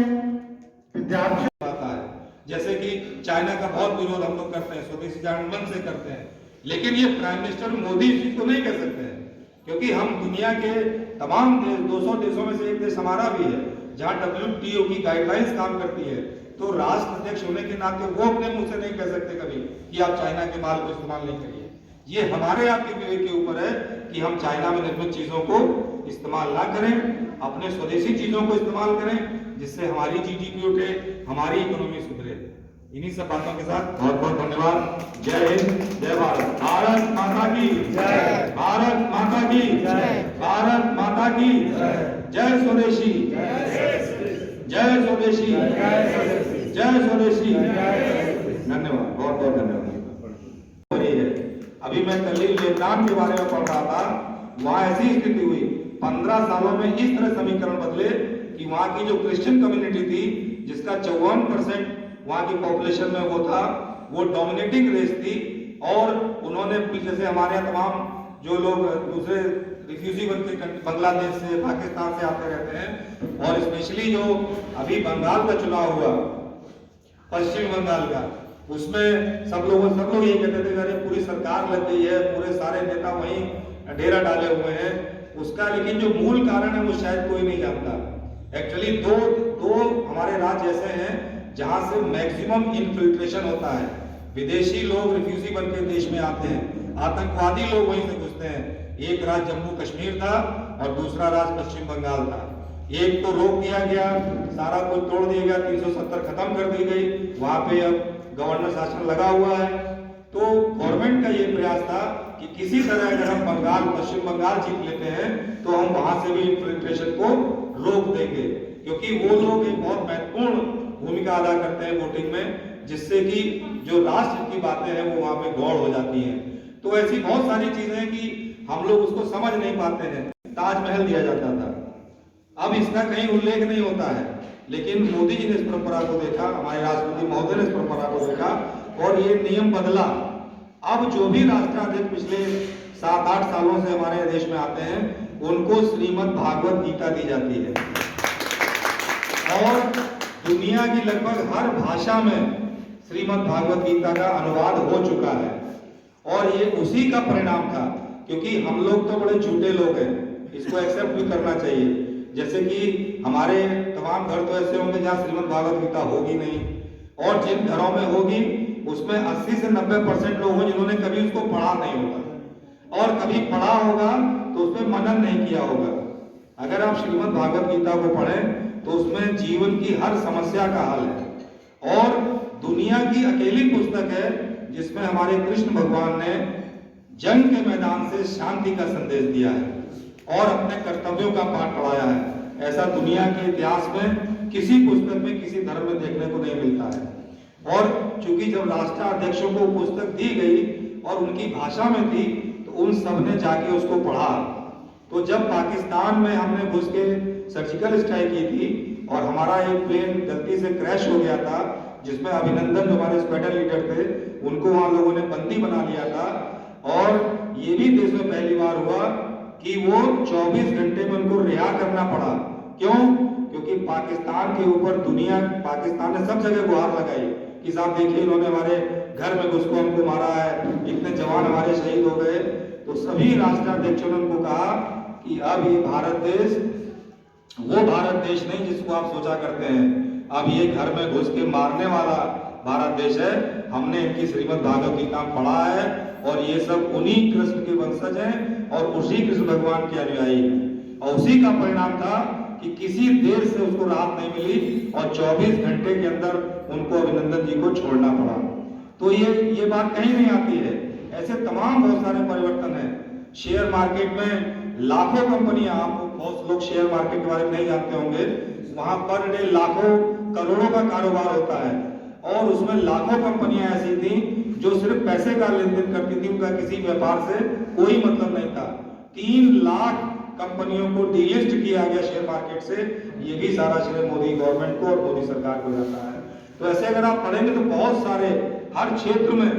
विद्यार्थियों आता है। जैसे कि चाइना का बहुत विरोध हम लोग करते हैं, स्वदेशी जागरण मंच से करते हैं, लेकिन ये प्राइम मिनिस्टर मोदी इस चीज को नहीं कर सकते हैं, क्योंकि हम दुनिया के तमाम देश, 200 देशों में से एक देश हमारा भी है, जहाँ WTO की गाइडलाइंस काम करती है। तो राष्ट्र अध्यक्ष होने के नाते वो अपने मुंह से नहीं कह सकते कभी कि आप चाइना के माल को इस्तेमाल नहीं करिए। ये हमारे आपके विवेक के ऊपर है कि हम चाइना में निर्मित चीजों को इस्तेमाल ना करें, अपने स्वदेशी चीजों को इस्तेमाल करें, जिससे हमारी GDP उठे, हमारी इकोनॉमी सुधरे। इन्हीं सब बातों के साथ बहुत बहुत धन्यवाद। जय हिंद, जय भारत। भारत माता की जय, भारत माता की जय, भारत माता की जय। स्वदेशी, जय स्वदेशी, जय स्वदेशी। धन्यवाद, बहुत बहुत धन्यवाद। अभी मैं कल वियतनाम के बारे में पढ़ रहा था, वहां ऐसी स्थिति हुई 15 सालों में इस तरह समीकरण बदले कि वहां की जो क्रिश्चियन कम्युनिटी थी, जिसका 54% वहां की पॉपुलेशन में वो था, वो डोमिनेटिंग रेस थी। और उन्होंने जैसे हमारे यहाँ तमाम जो लोग दूसरे रिफ्यूजी बन के बांग्लादेश से, पाकिस्तान से आते रहते हैं, और स्पेशली जो अभी बंगाल का चुनाव हुआ, पश्चिम बंगाल का, उसमें सब लोग ये कहते थे अरे पूरी सरकार लग गई है, पूरे सारे नेता वहीं डेरा डाले हुए हैं उसका। लेकिन जो मूल कारण है वो शायद कोई नहीं जानता। एक्चुअली दो हमारे राज्य ऐसे हैं जहां से मैक्सिमम इनफिल्ट्रेशन होता है। विदेशी लोग रिफ्यूजी बन के देश में आते हैं, आतंकवादी लोग वहीं से घुसते हैं। एक राज्य जम्मू कश्मीर था और दूसरा राज्य पश्चिम बंगाल था। एक तो रोक दिया गया, सारा कुछ तोड़ दिया गया, 370 खत्म कर दी गई, वहां पे अब गवर्नर शासन लगा हुआ है। तो गवर्नमेंट का ये प्रयास था कि किसी तरह अगर हम बंगाल, पश्चिम बंगाल जीत लेते हैं तो हम वहां से भी इन्फिल्ट्रेशन को रोक देंगे, क्योंकि वो लोग एक बहुत महत्वपूर्ण भूमिका अदा करते हैं वोटिंग में, जिससे कि जो राष्ट्र की बातें हैं वो वहां पे गौड़ हो जाती हैं। तो ऐसी बहुत सारी चीजें हैं कि हम लोग उसको समझ नहीं पाते हैं। ताजमहल दिया जाता था, अब इसका कहीं उल्लेख नहीं होता है, लेकिन मोदी जी ने इस परंपरा को देखा, हमारे राष्ट्रपति महोदय ने इस परंपरा को देखा और ये नियम बदला। अब जो भी राष्ट्राध्यक्ष पिछले 7-8 सालों से हमारे देश में आते हैं, उनको श्रीमद् भागवत गीता दी जाती है और दुनिया की लगभग हर भाषा में श्रीमद् भागवत गीता का अनुवाद हो चुका है। और ये उसी का परिणाम था, क्योंकि हम लोग तो बड़े झूठे लोग हैं, इसको एक्सेप्ट भी करना चाहिए। जैसे कि हमारे तमाम घर तो ऐसे होंगे जहाँ श्रीमद् भागवत गीता होगी नहीं, और जिन घरों में होगी उसमें 80 से 90% लोग हों जिन्होंने कभी उसको पढ़ा नहीं होगा, और कभी पढ़ा होगा तो उसमें मनन नहीं किया होगा। अगर आप श्रीमद् भागवत गीता को पढ़ें तो उसमें जीवन की हर समस्या का हल है, और दुनिया की अकेली पुस्तक है जिसमें हमारे कृष्ण भगवान ने जंग के मैदान से शांति का संदेश दिया है और अपने कर्तव्यों का पाठ पढ़ाया है। ऐसा दुनिया के इतिहास में किसी पुस्तक में, किसी धर्म में देखने को नहीं मिलता है। और चूंकि जब राष्ट्राध्यक्षों को पुस्तक दी गई और उनकी भाषा में थी तो उन सब ने जाके उसको पढ़ा। तो जब पाकिस्तान में हमने घुस के सर्जिकल स्ट्राइक की थी और हमारा एक प्लेन गलती से क्रैश हो गया था, जिसमें अभिनंदन जो हमारे स्क्वाड्रन लीडर थे उनको वहां लोगों ने बंदी बना लिया था, और ये भी देश में पहली बार हुआ कि वो 24 घंटे में उनको रिहा करना पड़ा। क्यों? क्योंकि पाकिस्तान के ऊपर पाकिस्तान ने सब जगह गुहार लगाई कि साहब देखिए इन्होंने हमारे घर में घुस को हमको मारा है, इतने जवान हमारे शहीद हो गए। तो सभी राष्ट्राध्यक्षों ने उनको कहा कि अब ये भारत देश वो भारत देश नहीं जिसको आप सोचा करते हैं, अब ये घर में घुस के मारने वाला भारत देश है। हमने इनकी श्रीमद् भागवत गीता पढ़ा है और ये सब उन्हीं कृष्ण के वंशज हैं और उसी कृष्ण भगवान के अनुयायी हैं। और उसी का परिणाम था कि किसी देश से उसको राहत नहीं मिली और 24 घंटे के अंदर उनको अभिनंदन जी को छोड़ना पड़ा। तो ये बात कहीं नहीं आती है। ऐसे तमाम बहुत सारे परिवर्तन हैं। शेयर मार्केट में लाखों कंपनियां, आप बहुत लोग शेयर मार्केट के बारे में नहीं जानते होंगे, वहां पर डे लाखों करोड़ों का कारोबार होता है और उसमें लाखों कंपनियां ऐसी थी जो सिर्फ पैसे का लेन देन करती थी, उनका किसी व्यापार से कोई मतलब नहीं था। 3 लाख कंपनियों को डीलिस्ट किया गया शेयर मार्केट से। ये भी सारा श्रेय मोदी गवर्नमेंट को और मोदी सरकार को जाता है। तो ऐसे अगर आप पढ़ेंगे तो बहुत सारे हर क्षेत्र में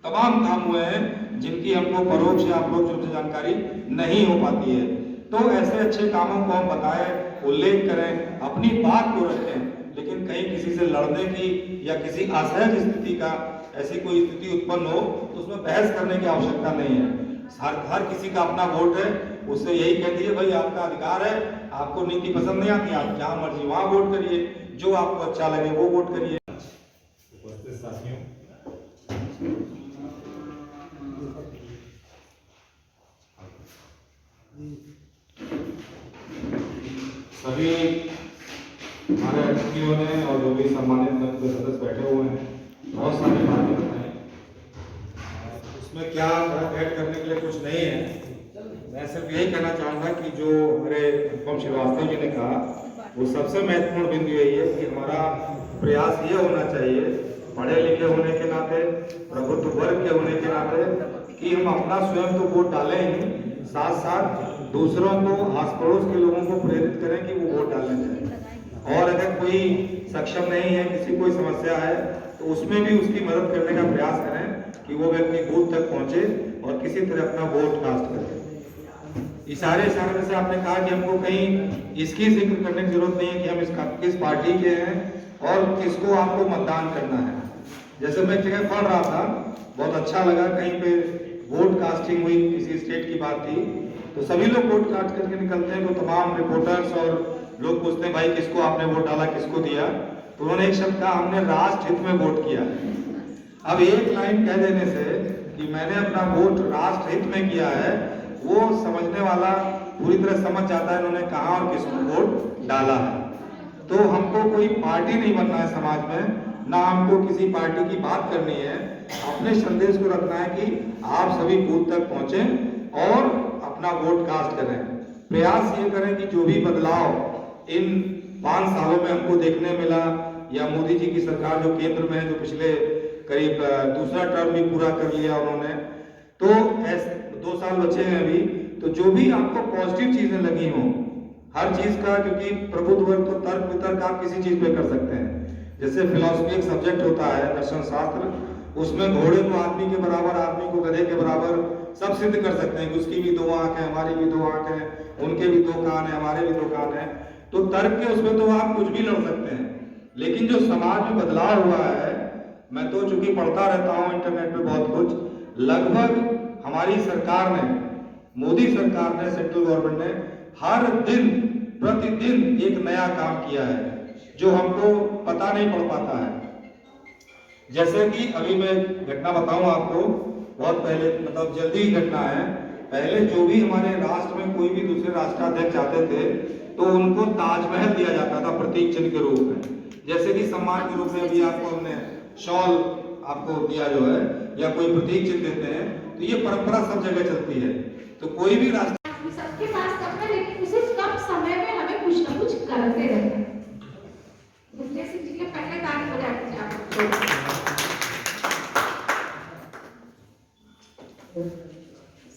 तमाम काम हुए हैं जिनकी हमको परोक्ष या अपरोक्ष रूप से जानकारी नहीं हो पाती है। तो ऐसे अच्छे कामों को हम बताएं, उल्लेख करें, अपनी बात को रखें, लेकिन कहीं किसी से लड़ने की या किसी असहज स्थिति का ऐसी कोई स्थिति उत्पन्न हो तो उसमें बहस करने की आवश्यकता नहीं है। हर किसी का अपना वोट है, उससे यही कह दीजिए भाई आपका अधिकार है, आपको नीति पसंद नहीं आती, आप जहां मर्जी वहां वोट करिए, जो आपको अच्छा लगे वो वोट करिए। उपस्थित साथियों, सभी हमारे अतिथियों ने और जो भी सम्मानित मंच के सदस्य बैठे हुए हैं बहुत सारी बातें बताई। उसमें क्या ऐड करने के लिए कुछ नहीं है। मैं सिर्फ यही कहना चाहूँगा कि जो हमारे अनुपम श्रीवास्तव जी ने कहा वो सबसे महत्वपूर्ण बिंदु यही है कि हमारा प्रयास ये होना चाहिए पढ़े लिखे होने के नाते, प्रभुत्व वर्ग के होने के नाते, कि हम अपना स्वयं तो वोट डालें ही, साथ साथ दूसरों को, आस पड़ोस के लोगों को प्रेरित करें कि वो वोट डालने जाए। और अगर कोई सक्षम नहीं है, किसी कोई समस्या है, तो उसमें भी उसकी मदद करने का प्रयास करें कि वो व्यक्ति बूथ तक पहुंचे और किसी तरह अपना वोट कास्ट करे। इशारे में से आपने कहा कि हमको कहीं इसकी जिक्र करने की जरूरत नहीं है कि हम किस पार्टी के हैं और किसको आपको मतदान करना है। जैसे मैं जगह पढ़ रहा था, बहुत अच्छा लगा, कहीं पे वोट कास्टिंग हुई, किसी स्टेट की बात थी, तो सभी लोग वोट कास्ट करके निकलते हैं, तो तमाम रिपोर्टर्स और लोग पूछते हैं भाई किसको आपने वोट डाला, किसको दिया, तो उन्होंने एक शब्द कहा, हमने राष्ट्र हित में वोट किया। अब एक लाइन कह देने से कि मैंने अपना वोट राष्ट्र हित में किया है, वो समझने वाला पूरी तरह समझ जाता है उन्होंने कहा और किसको वोट डाला है। तो हमको कोई पार्टी नहीं बनना है समाज में, ना हमको किसी पार्टी की बात करनी है, अपने संदेश को रखना है कि आप सभी बूथ तक पहुंचे और अपना वोट कास्ट करें। प्रयास ये करें कि जो भी बदलाव इन 5 सालों में हमको देखने मिला, या मोदी जी की सरकार जो केंद्र में है, जो पिछले करीब दूसरा टर्म भी पूरा कर लिया उन्होंने, तो ऐसे 2 साल बचे हैं अभी, तो जो भी आपको पॉजिटिव चीजें लगी हों हर चीज का, क्योंकि प्रबुद्ध वर्ग तो तर्क वितर्क आप किसी चीज पे कर सकते हैं। जैसे फिलॉसफी एक सब्जेक्ट होता है, दर्शन शास्त्र, उसमें घोड़े को आदमी के बराबर, आदमी को गधे के बराबर सब सिद्ध कर सकते हैं कि उसकी भी 2 आंख है, हमारी भी 2 आंख है, उनके भी 2 कान है, हमारे भी 2 कान है। तो तर्क के उसमें तो आप कुछ भी लड़ सकते हैं, लेकिन जो समाज में बदलाव हुआ है, मैं तो चूंकि पढ़ता रहता हूँ इंटरनेट पे बहुत कुछ, लगभग हमारी सरकार ने, मोदी सरकार ने, सेंट्रल गवर्नमेंट ने हर दिन प्रतिदिन एक नया काम किया है जो हमको पता नहीं पड़ पाता है। जैसे कि अभी मैं घटना बताऊं आपको, बहुत पहले, मतलब जल्दी ही घटना है, पहले जो भी हमारे राष्ट्र में कोई भी दूसरे राष्ट्राध्यक्ष आते थे तो उनको ताजमहल दिया जाता था प्रतीक चिन्ह के रूप में। जैसे कि सम्मान के रूप में अभी आपको हमने शॉल आपको दिया जो है, या कोई प्रतीक चिन्ह देते हैं, तो ये परंपरा सब जगह चलती है। तो कोई भी राष्ट्र सबके पास कम है, लेकिन उसी कम समय में हमें कुछ न कुछ करते रहते हैं। जैसे जी के पहले कार्य हो जाते हैं आपको।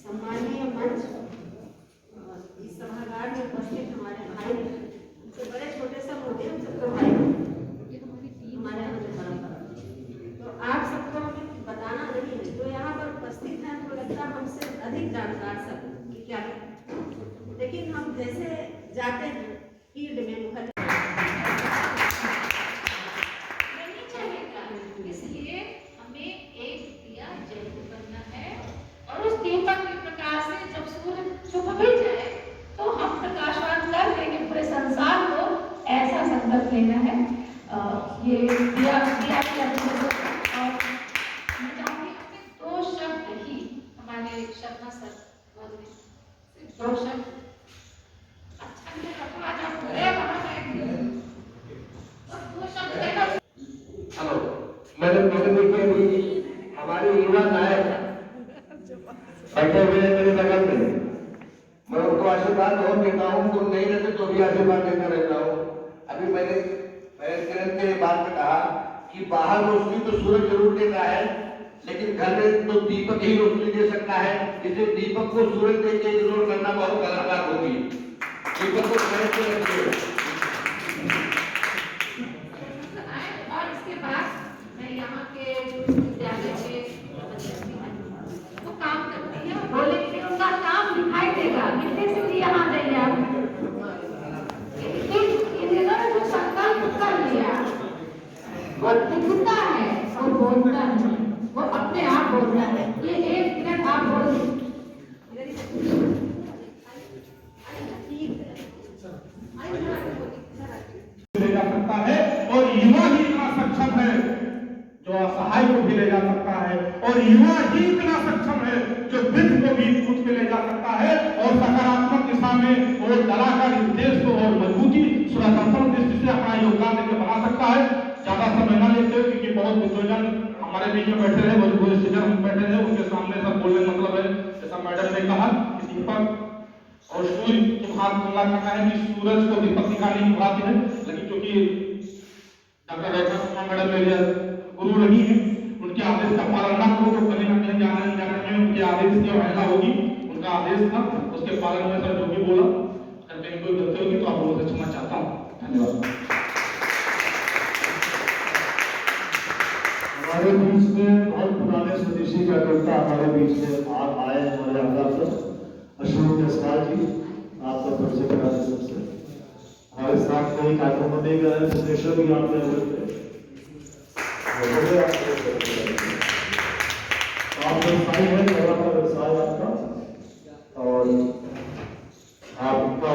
सम्मानीय मंच, इस सभागार में उपस्थित हमारे भाई, हमसे बड़े छोटे सब होते हैं, हम सबको भाई हमारे यहाँ परंपरा, तो आप सबको हमें बताना नहीं है, जो यहाँ पर उपस्थित हैं हमको लगता है हमसे अधिक जानकार सब कि क्या है। लेकिन हम जैसे जाते हैं फील्ड में मुखर नहीं चलेगा, इसलिए हमें एक दिया जरूर करना है, और उस दीपक के प्रकाश से जब सूर्य छुप भी जाए तो हम प्रकाशवान कर देंगे पूरे संसार को, ऐसा संकल्प लेना है। ये दिया और मैं चाहूंगी अपने 2 शब्द ही, हमारे शर्मा सर बोल रहे, सिर्फ 2 शब्द। अच्छा नहीं लगता, आज आप बुरे वहां गए, और 2 शब्द कहना। हेलो, मैंने देखिए अभी हमारे युवा नायक बैठे हुए हैं मेरे बगल में, मैं उनको आशीर्वाद बहुत देता हूँ, उनको नहीं रहते तो भी आशीर्वाद देता रहता हूँ। अभी मैंने के बात में कहा कि बाहर रोशनी तो सूरज जरूर देता है, लेकिन घर में तो दीपक ही रोशनी दे सकता है। इसलिए दीपक को सूरज दे के इग्नोर करना बहुत गलत बात होगी। दीपक को समझ के रखिए। और इसके बाद मैं यहाँ के विद्यालय के वो काम करती है, बोलेंगे उनका काम दिखाई देगा, कितने से भी यहाँ जाइए आप, इन्होंने जो संकल्प कर लिया वो दिखता है और बोलता है, वो अपने आप बोलता है। ये 1 मिनट आप बोल जा सकता है, और युवा ही इतना सक्षम है जो असहाय भाई को भी ले जा सकता है, और युवा ही इतना सक्षम है जो वृद्ध को भी कूद के ले जा सकता है और सकारात्मक दिशा में और कलाकार इस देश को और मजबूती सुरक्षात्मक दृष्टि से अपना योगदान देकर बना सकता है। ज्यादा समय न लेते हुए, क्योंकि बहुत विद्वान हमारे बीच में बैठे रहे, बहुत बैठे रहे, उनके सामने सब बोलने मतलब है, जैसा मैडम ने कहा कि दीपक और सूर्य की बात तुलना करना है कि सूरज को दीपक दिखाने की बात है, लेकिन क्योंकि डॉक्टर रेखा शर्मा मैडम मेरे गुरु नहीं है, उनके आदेश का पालन न करो तो कहीं ना कहीं जाने में उनके आदेश की अवहेलना होगी। उनका आदेश था, उसके पालन में सर जो भी बोला, अगर कहीं कोई गलती होगी तो आप लोगों से क्षमा चाहता हूँ। धन्यवाद। हमारे बीच में बहुत पुराने स्वदेशी कार्यकर्ता हमारे बीच में आए हमारे आगा पर अशोक जसवाल जी, आपका परिचय करा दें सबसे। हमारे साथ कई कार्यक्रमों में गए, भुवनेश्वर भी आपने आप व्यवसाय है, बड़ा का व्यवसाय आपका, और आपका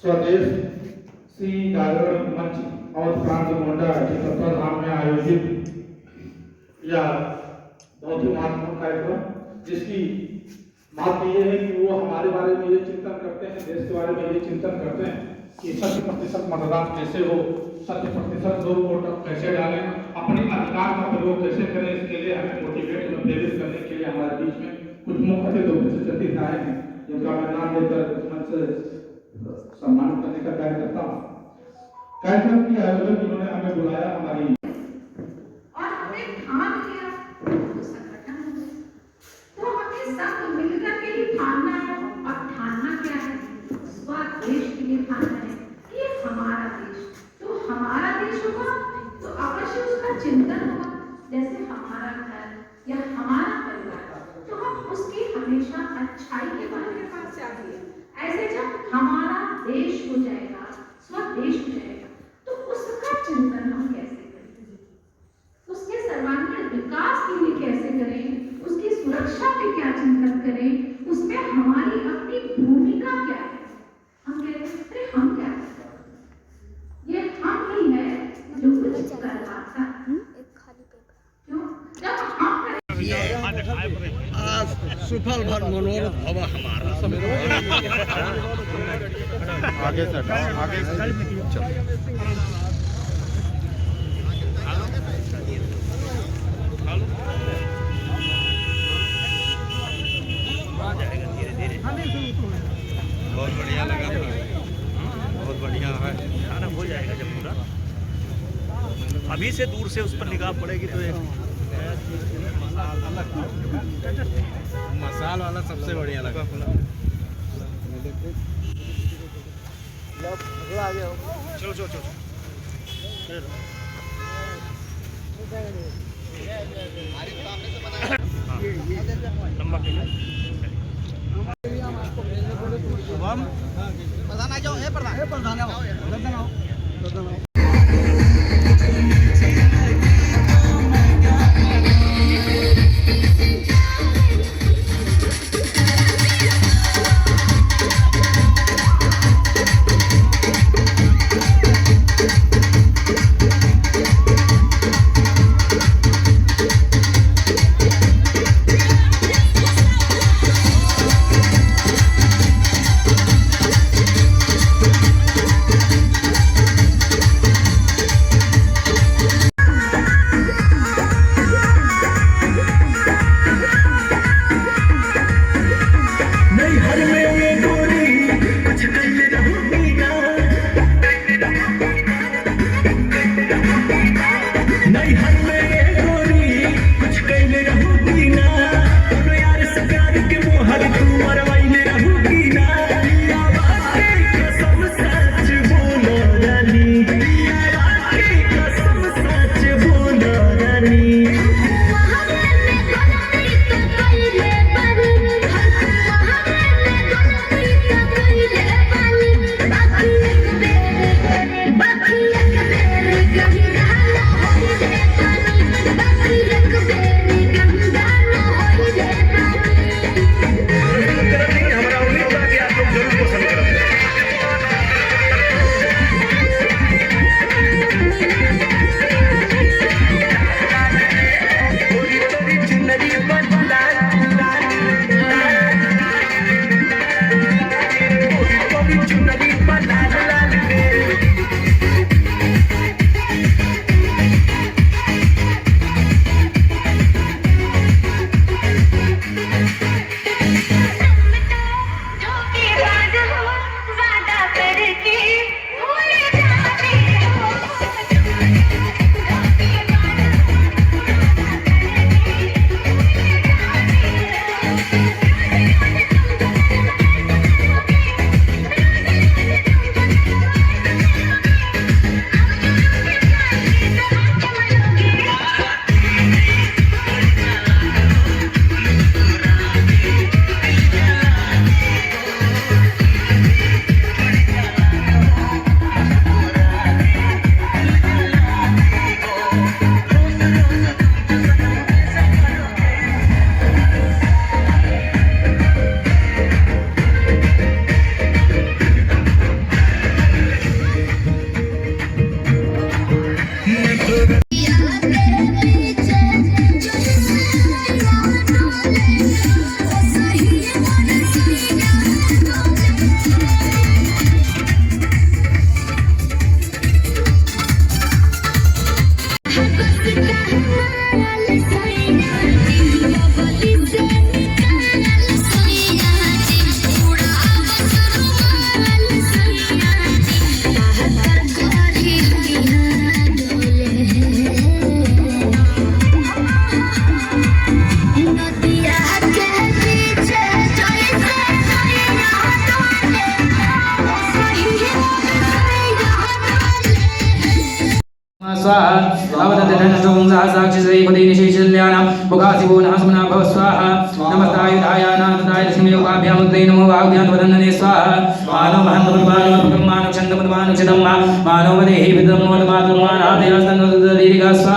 स्वदेश सी जागरण मंच और प्रांत गोंडा के तत्वाधान में आयोजित यह बहुत ही महत्वपूर्ण कार्यक्रम, जिसकी बात ये है कि वो हमारे बारे में ये चिंतन करते हैं, देश के बारे में ये चिंतन करते हैं कि 100% मतदान कैसे हो, 100% लोग वोट कैसे डालें, अपने अधिकार का प्रयोग कैसे करें। इसके लिए हमें मोटिवेट और प्रेरित करने के लिए हमारे बीच में कुछ मुख्य अतिथि सतीश आए हैं, जिनका मैं नाम लेकर मंच सम्मान करने का कार्य करता हूँ। कार्यक्रम की आयोजन इन्होंने हमें बुलाया हमारी, और हमें ठान लिया तो संगठन है, तो हमें सब मिलकर के ही ठानना है। और ठानना क्या है? स्वदेश के लिए ठानना है कि ये हमारा देश, तो हमारा देश होगा तो अवश्य उसका चिंतन होगा, जैसे हमारा घर या हमारा परिवार, तो हम उसकी हमेशा अच्छाई के बारे में बात चाहिए। ऐसे जब हमारा देश हो जाएगा, स्वदेश हो जाएगा, तो उसका चिंतन हम कैसे करें, उसके सर्वांगीण विकास के लिए कैसे करें, उसकी सुरक्षा पे क्या चिंतन करें, उसमें हमारी अपनी भूमिका क्या है। हम कहते हैं अरे हम क्या करते हैं, ये हम ही है जो कुछ करवाता है। क्यों? जब हम करें सुफल भर मनोरथ भव हमारा। आगे से आगे बहुत बढ़िया लगा, बहुत बढ़िया है, खाना हो जाएगा जब पूरा। अभी से दूर से उस पर निगाह पड़ेगी तो एक मसाल वाला सबसे बढ़िया लगा। चलो चलो चलो लंबा प्रधान आ जाओ, प्रधान आओ। अवदत्तधनष्टों सहस्राक्षि श्रीपति निशेषल्यानां मुखासिवो नहस्मना भव स्वाहा नमस्तायुधाय नाथदाय लक्ष्मीयोगाभ्यां मुद्रे नमो वाग्भ्यां वदन्नने स्वाहा मानो महन्तपदमानो भगवानो छन्दपदमानो चिदम्मा मानो वदेहि विदम्मो मातृमानाभ्यास्तन्नो दीर्घ स्वाहा